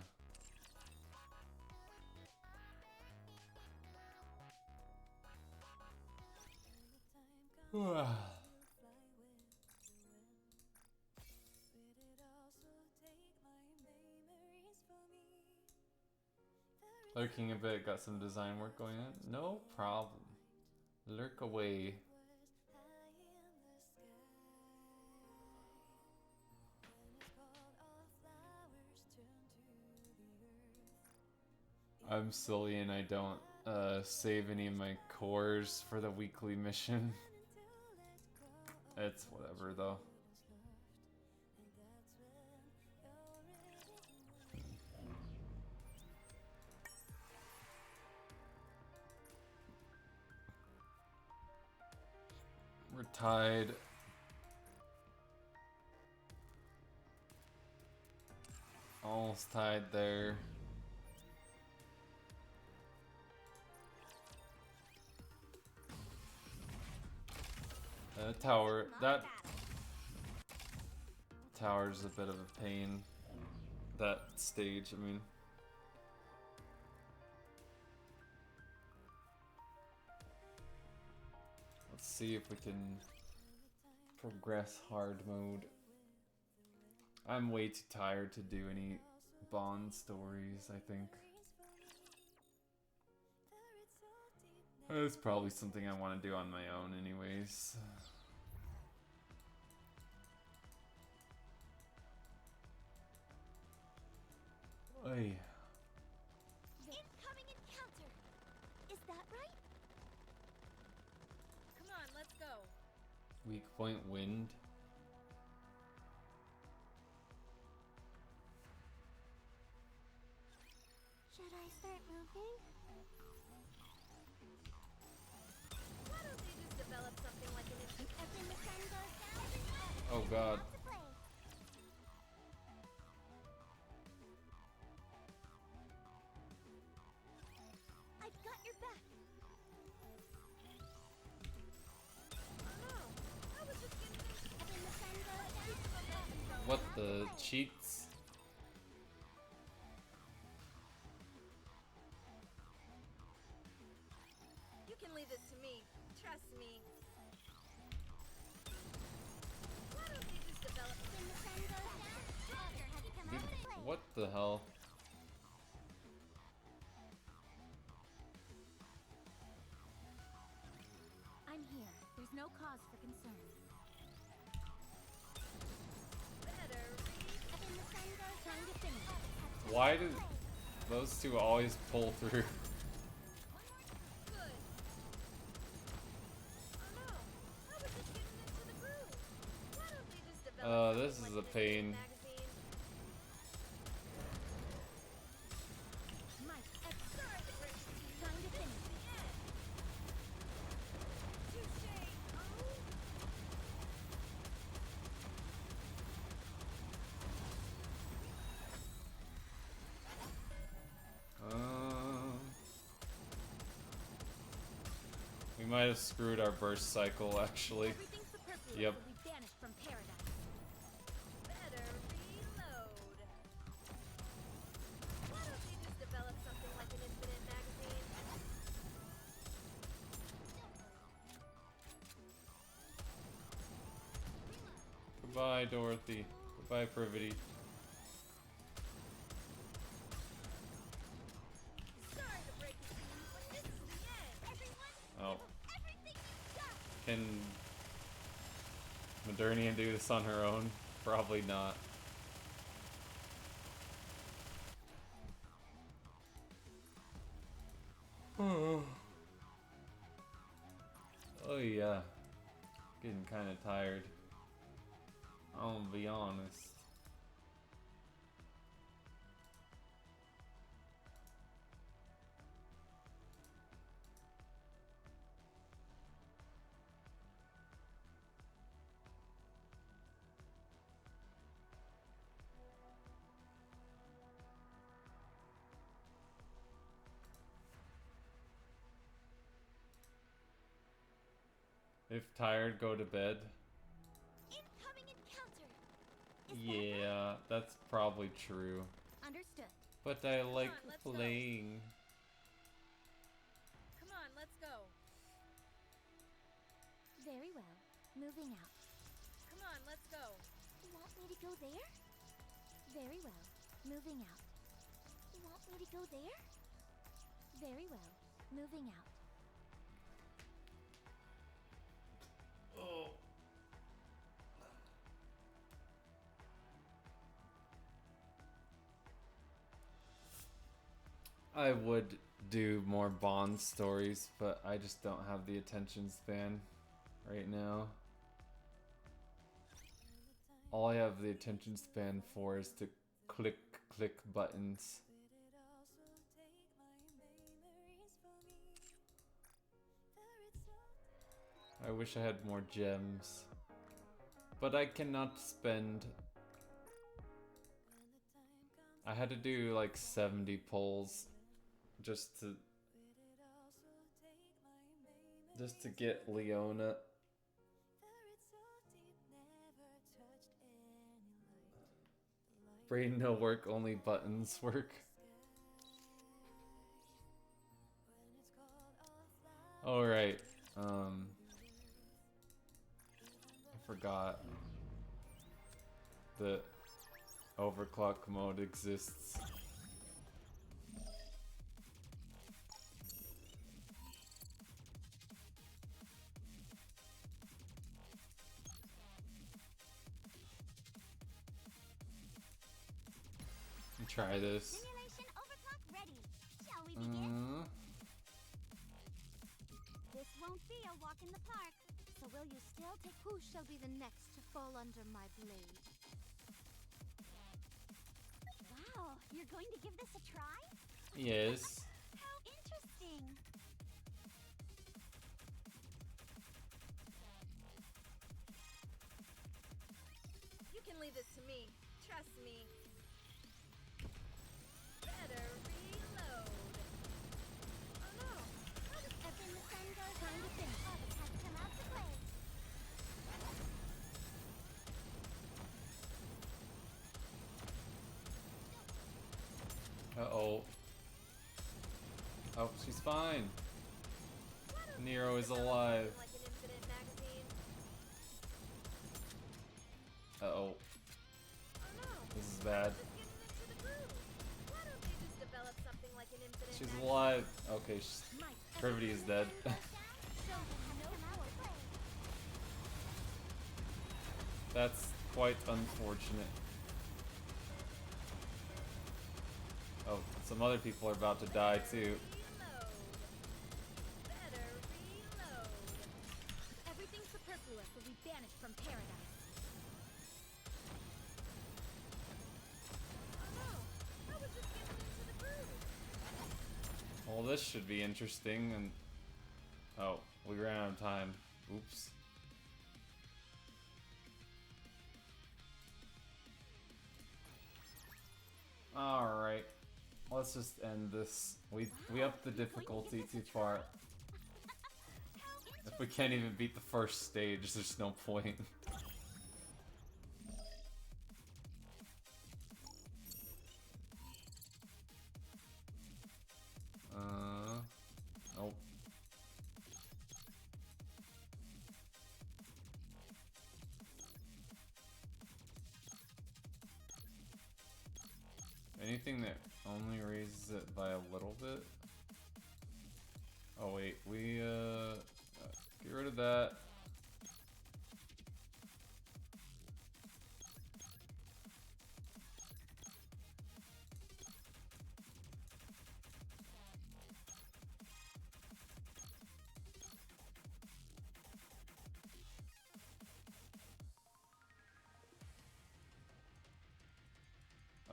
Lurking a bit, got some design work going on? No problem. Lurk away. I'm silly and I don't save any of my cores for the weekly mission. It's whatever though. We're tied. Almost tied there. That tower's a bit of a pain. That stage, I mean. Let's see if we can progress hard mode. I'm way too tired to do any Bond stories, I think. It's probably something I want to do on my own anyways. Oy. Incoming encounter. Is that right? Come on, let's go. Weak point wind. Should I start moving? Why don't they just develop something like an When the sun goes down, Oh god. out to play. I've got your back. I was just getting When the sun goes down, What the cheats? You can leave this to me. Trust me. Why don't they just develop when the sun goes down, Walker, have you come out to play? What the hell? I'm here. There's no cause for concern. Better read. Up in the sun goes, time to finish. Why do those two always pull through? Good. Oh no. I was just getting into the groove. Why don't they just develop This something is like a an pain. independent magazine? Mike, Sorry to break it to you. time to This finish. is the end. Touche. Oh. We might have screwed our burst cycle actually. Everything superfluous Yep. will be banished from paradise. Better reload. Why don't they just develop something like an infinite magazine? Goodbye, Dorothy. Goodbye, Privity. Sorry to break it to you, but this is the end. Everyone, Oh, Everything you've got. can Modernian do this on her own? Probably not. Oh yeah, getting kind of tired. I'm gonna be honest. If tired, go to bed. Incoming encounter. Yeah, that's probably true. Understood. But I like on, let's go. playing. come on, let's go. Very well. Moving out. Come on, let's go. You want me to go there? Very well. Moving out. You want me to go there? Very well. Moving out. Oh. I would do more Bond stories, but I just don't have the attention span right now. All I have the attention span for is to click buttons. I wish I had more gems, but I cannot spend. I had to do like 70 pulls just to get Leona. Brain no work, only buttons work. Alright, I forgot that overclock mode exists. Try this. Simulation overclock ready. Shall we begin? This won't be a walk in the park. So will you still take who shall be the next to fall under my blade? Wow, you're going to give this a try? Yes. How interesting. You can leave this to me. Trust me. Better reload. Oh no. Up in the sun goes, time to finish. All the cats come out to play. Uh-oh. Oh, she's fine. Nero is alive. Like an infinite magazine. Uh-oh. Oh no. This is bad. Just getting into the infinite She's magazine. alive. Okay, Privity is dead. That's quite unfortunate. Oh, some other people are about to die too. Reload. Better reload. Everything superfluous will be banished from paradise. Oh no, I was just getting into the groove. Well, this should be interesting. And oh, we ran out of time. Oops. Alright. Let's just end this. We upped the difficulty too far. If we can't even beat the first stage, there's no point. Nope. Anything that only raises it by a little bit? Oh wait, we get rid of that.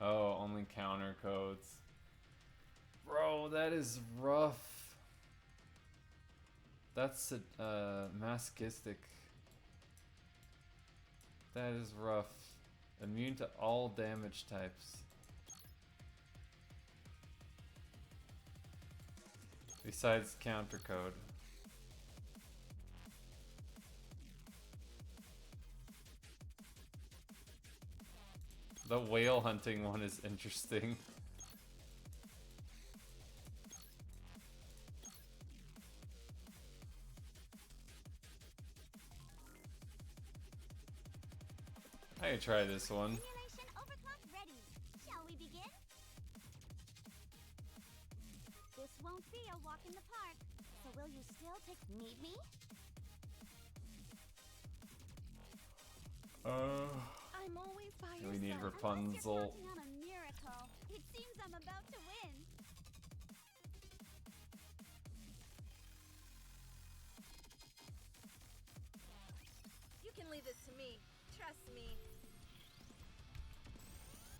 Oh, only counter codes. Bro, that is rough. That's masochistic. That is rough. Immune to all damage types. Besides counter code. The whale hunting one is interesting. I can try this one. Simulation overclock ready. Shall we begin? This won't be a walk in the park. So will you still need me? I'm always by your We need side. Rapunzel. Unless you're counting on a miracle. It seems I'm about to win. You can leave this to me. Trust me.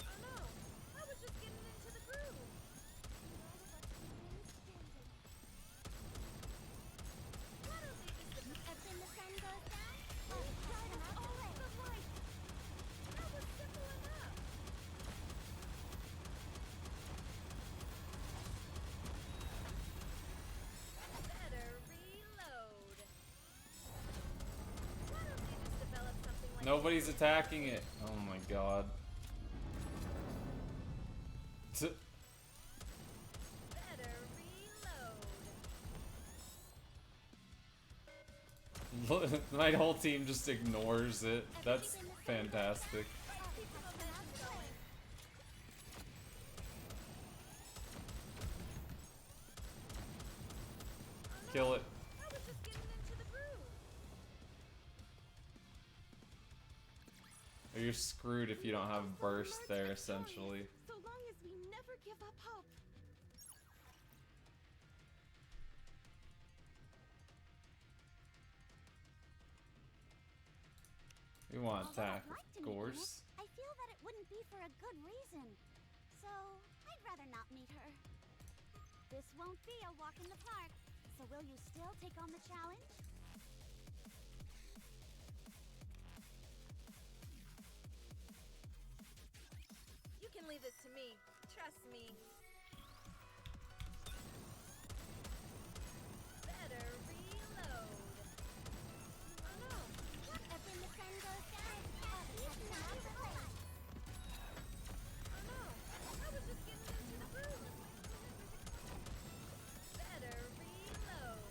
Oh no, I was just getting into the groove. Why don't they just And when the sun goes down, oh, join us always. the light? That was simple enough. Better reload. Why don't they just develop something like Nobody's attacking it. Oh my god. better reload? My whole team just ignores it. That's fantastic. Keep the momentum going. Kill it. I was just getting into the groove. Or you're screwed if you don't have burst there, essentially. So long as we never give up hope. We want Although attack, I'd like to of meet course. Ines, I feel that it wouldn't be for a good reason. So, I'd rather not meet her. This won't be a walk in the park. So will you still take on the challenge? You can leave this to me. Trust me. Better reload. Oh no. Up when the sun goes down, it's not the place. Oh no. I was just getting into the groove. Better reload.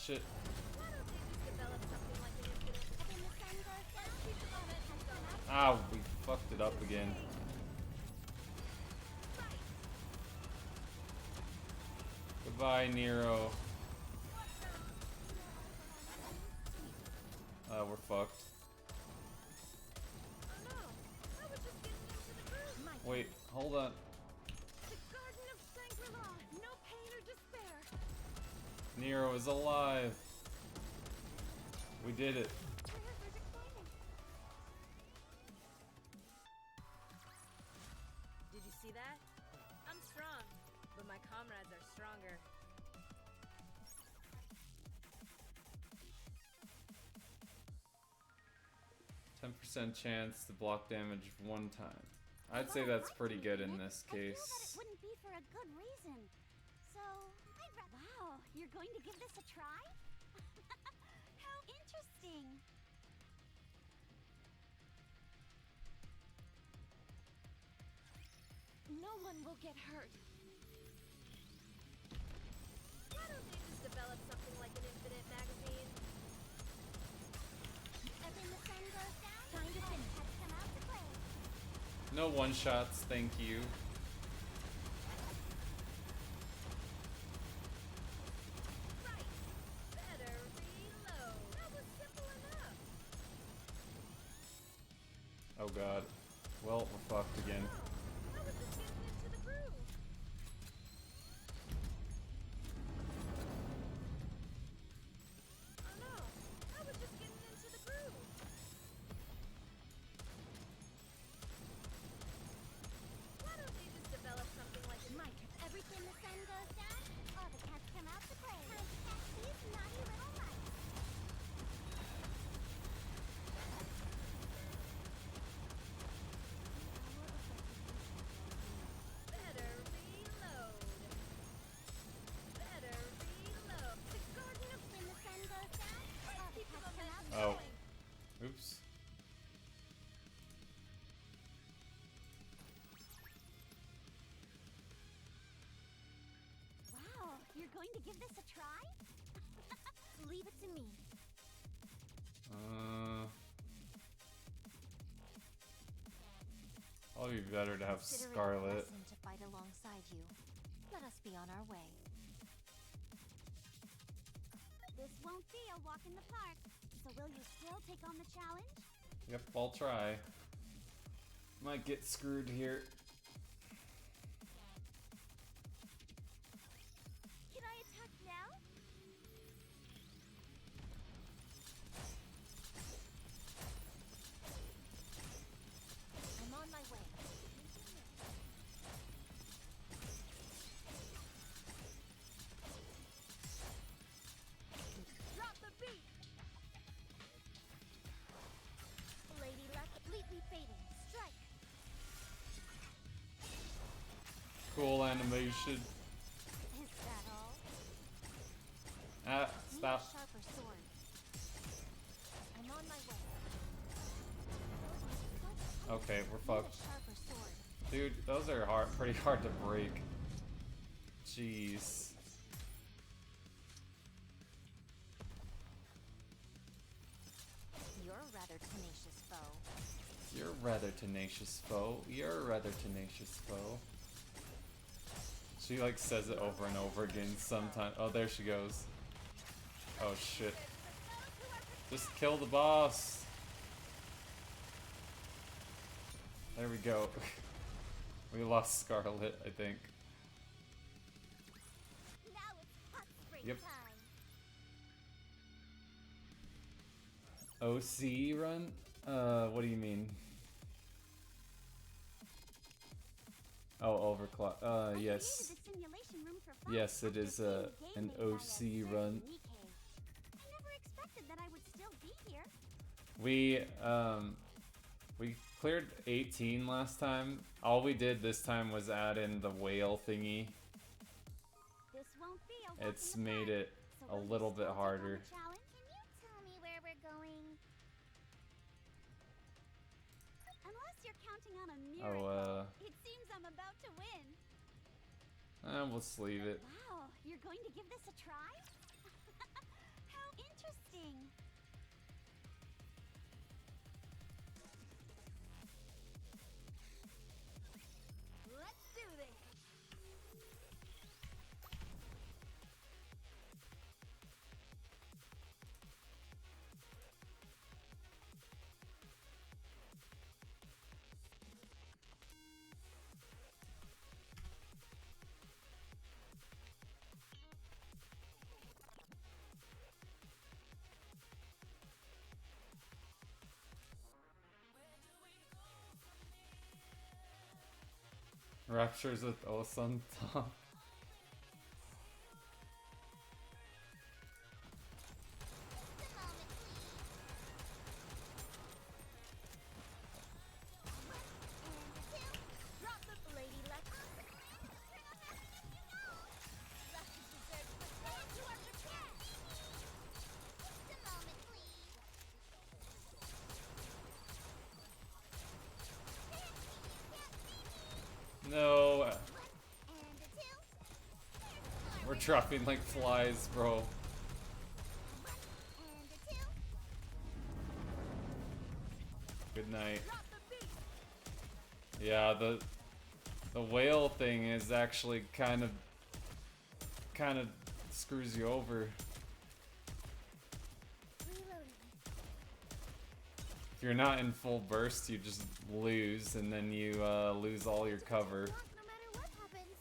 Shit. Why don't they just develop something like an infinite? Up when the sun goes down, Keep the momentum going. Ow, we fucked it up again. Goodbye, Nero. We're fucked. Oh no, I was just getting into the groove. Wait, hold on. The Garden of Shangri-La, no pain or despair. Nero is alive. We did it. Did you see that? I'm strong, but my comrades are stronger. 10% chance to block damage one time. I'd say that's pretty good in this I feel that it case. wouldn't be for a good reason. So, wow, you're going to give this a try? How interesting. No one will get hurt. Why don't they just develop something like an infinite magazine? Every the sun goes down, Time to finish. has come out to play. No one-shots, thank you. Right. Better reload. That was simple enough. Oh god. Well, we're fucked again. I was just getting into the groove. Oh no, I was just getting into the groove. Why don't they just develop something like an Everything the sun goes down, all the cats come out to play. Time to catch these naughty little mice. better reload? Better reload. The Garden of When the sun goes down, all the Keep the cats come out momentum to Oh. play. Oops. Wow, you're going to give this a try? Leave it to me. Probably better to have Consider it a Scarlet. blessing to fight alongside you. Let us be on our way. This won't be a walk in the park. So will you still take on the challenge? Yep, I'll try. Might get screwed here. Can I attack now? I'm on my way. Drop the beat. Lady Luck completely fading. Strike. Cool animation. Is that all? Ah, Need stop. a sharper sword. I'm on my way. Okay, we're Need fucked. a sharper sword. Dude, those are hard, pretty hard to break. Jeez. You're a rather tenacious foe. You're a rather tenacious foe. You're a rather tenacious foe. She like says it over and over again sometimes. Oh, there she goes. Oh shit. Just kill the boss. There we go. We lost Scarlet, I think. Now it's hot spring Yep. time. OC run? What do you mean? Oh, overclock. I Yes. created a simulation room for fun Yes, it after is seeing an game made by a OC certain run. Nikkei. I never expected that I would still be here. We cleared 18 last time. All we did this time was add in the whale thingy. This won't be a walk It's in the made park. it So a will you little bit still take on the harder. challenge? Can you tell me where we're going? Unless you're counting on a miracle, it seems I'm about to win. Let's leave it. Wow, you're going to give this a try? How interesting. Raptures with Osun top. Drop the lady left. No. We're dropping like flies, bro. Good night. Yeah, the whale thing is actually kind of screws you over. If you're not in full burst, you just lose, and then you lose all your cover. No matter what happens.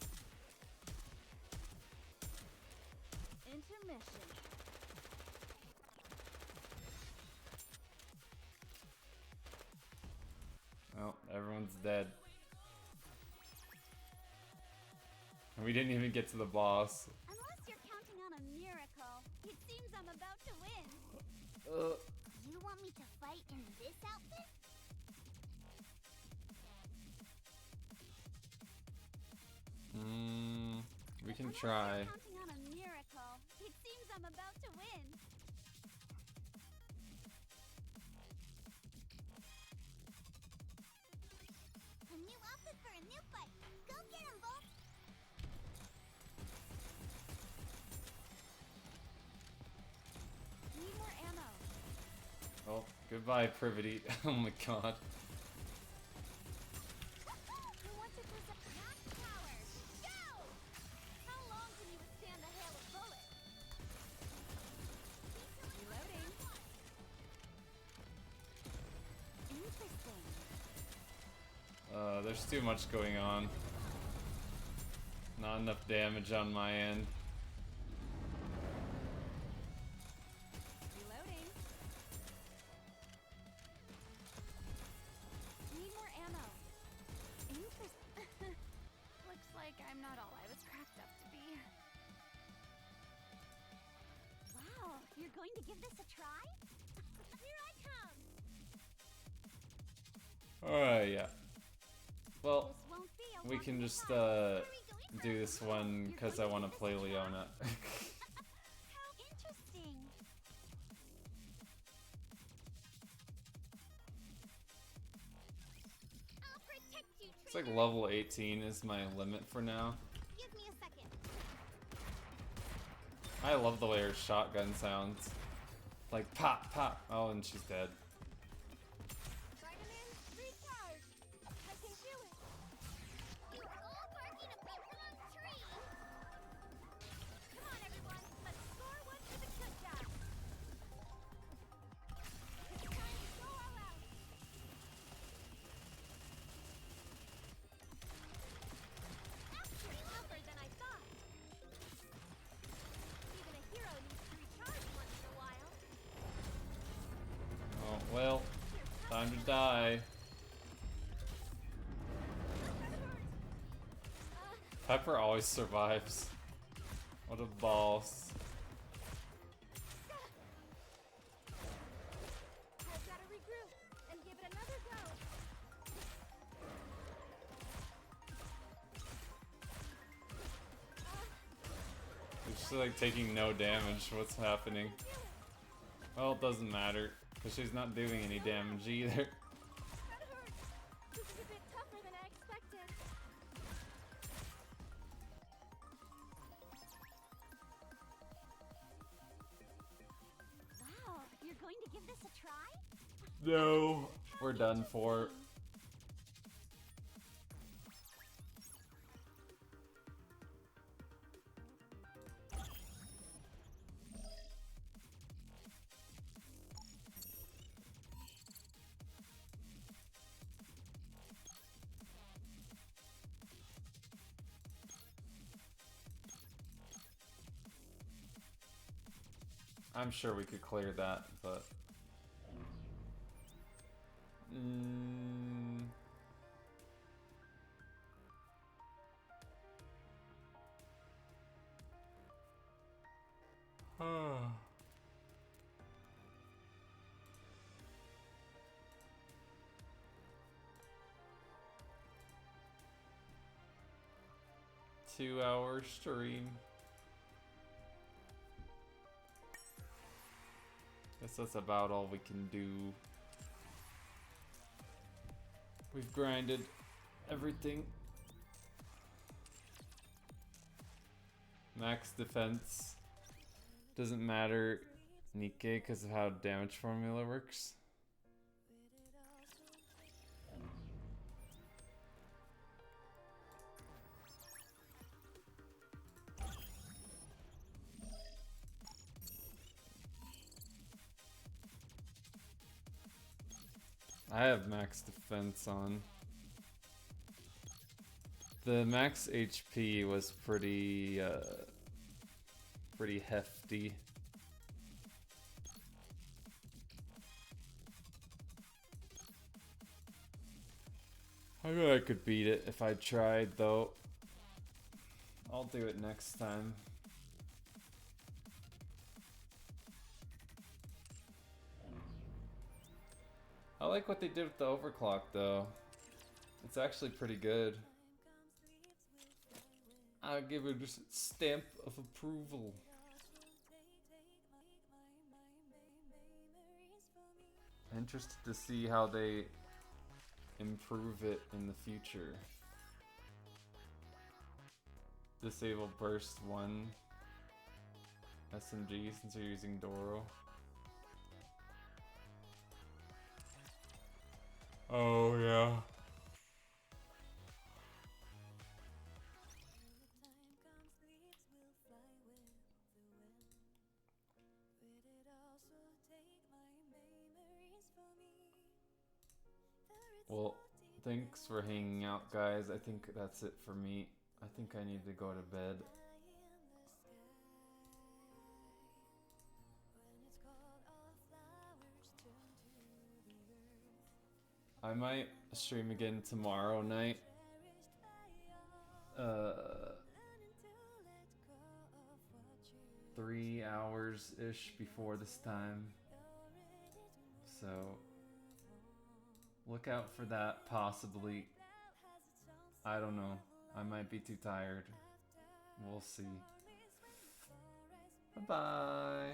Intermission. Oh, everyone's dead. And we didn't even get to the boss. Unless you're counting on a miracle, it seems I'm about to win. You want me to fight in this outfit? We can Unless try. you're counting on a miracle, it seems I'm about to win. A new outfit for a new fight. Go get him, Bolt. Need more ammo. Oh, goodbye, Privity. Oh my god. Who wants to press up max power? Go! How long can you withstand the hail of bullets? Reloading. Interesting. There's too much going on. Not enough damage on my end. Reloading. Need more ammo. Interesting. Looks like I'm not all I was cracked up to be. Wow, you're going to give this a try? Here I come. Alright, yeah. Well, This won't be a we walk can in the just park. Where are we going do first? this one because I want to play Leona. How interesting. I'll protect you, It's like traitor. level 18 is my limit for now. Give me a second. I love the way her shotgun sounds. Like pop, pop. Oh, and she's dead. Vitamin, recharge. I can feel it. You're all barking up the wrong tree. Come on, everyone. Let's score one for the good guy. It's time to go all out. Actually, tougher than I thought. Even a hero needs to recharge once in a while. Oh, well, time to die. Pepper always survives. What a boss. I've got to regroup and give it another go. She's like taking no damage. What's happening? Well, it doesn't matter because she's not doing any damage either. That hurt. This is a bit tougher than I expected. Wow, you're going to give this a try? No, we're done for. I'm sure we could clear that, but 2-hour stream. Guess that's about all we can do. We've grinded everything. Max defense doesn't matter, Nikkei, because of how damage formula works. I have max defense on. The max HP was pretty hefty. I know I could beat it if I tried, though. I'll do it next time. I like what they did with the overclock, though. It's actually pretty good. I'll give it a stamp of approval. Interested to see how they improve it in the future. Disable burst 1 SMG since you're using Doro. Oh yeah. Well, thanks for hanging out, guys. I think that's it for me. I think I need to go to bed. I might stream again tomorrow night. 3 hours-ish before this time. So look out for that, possibly. I don't know. I might be too tired. We'll see. Bye-bye.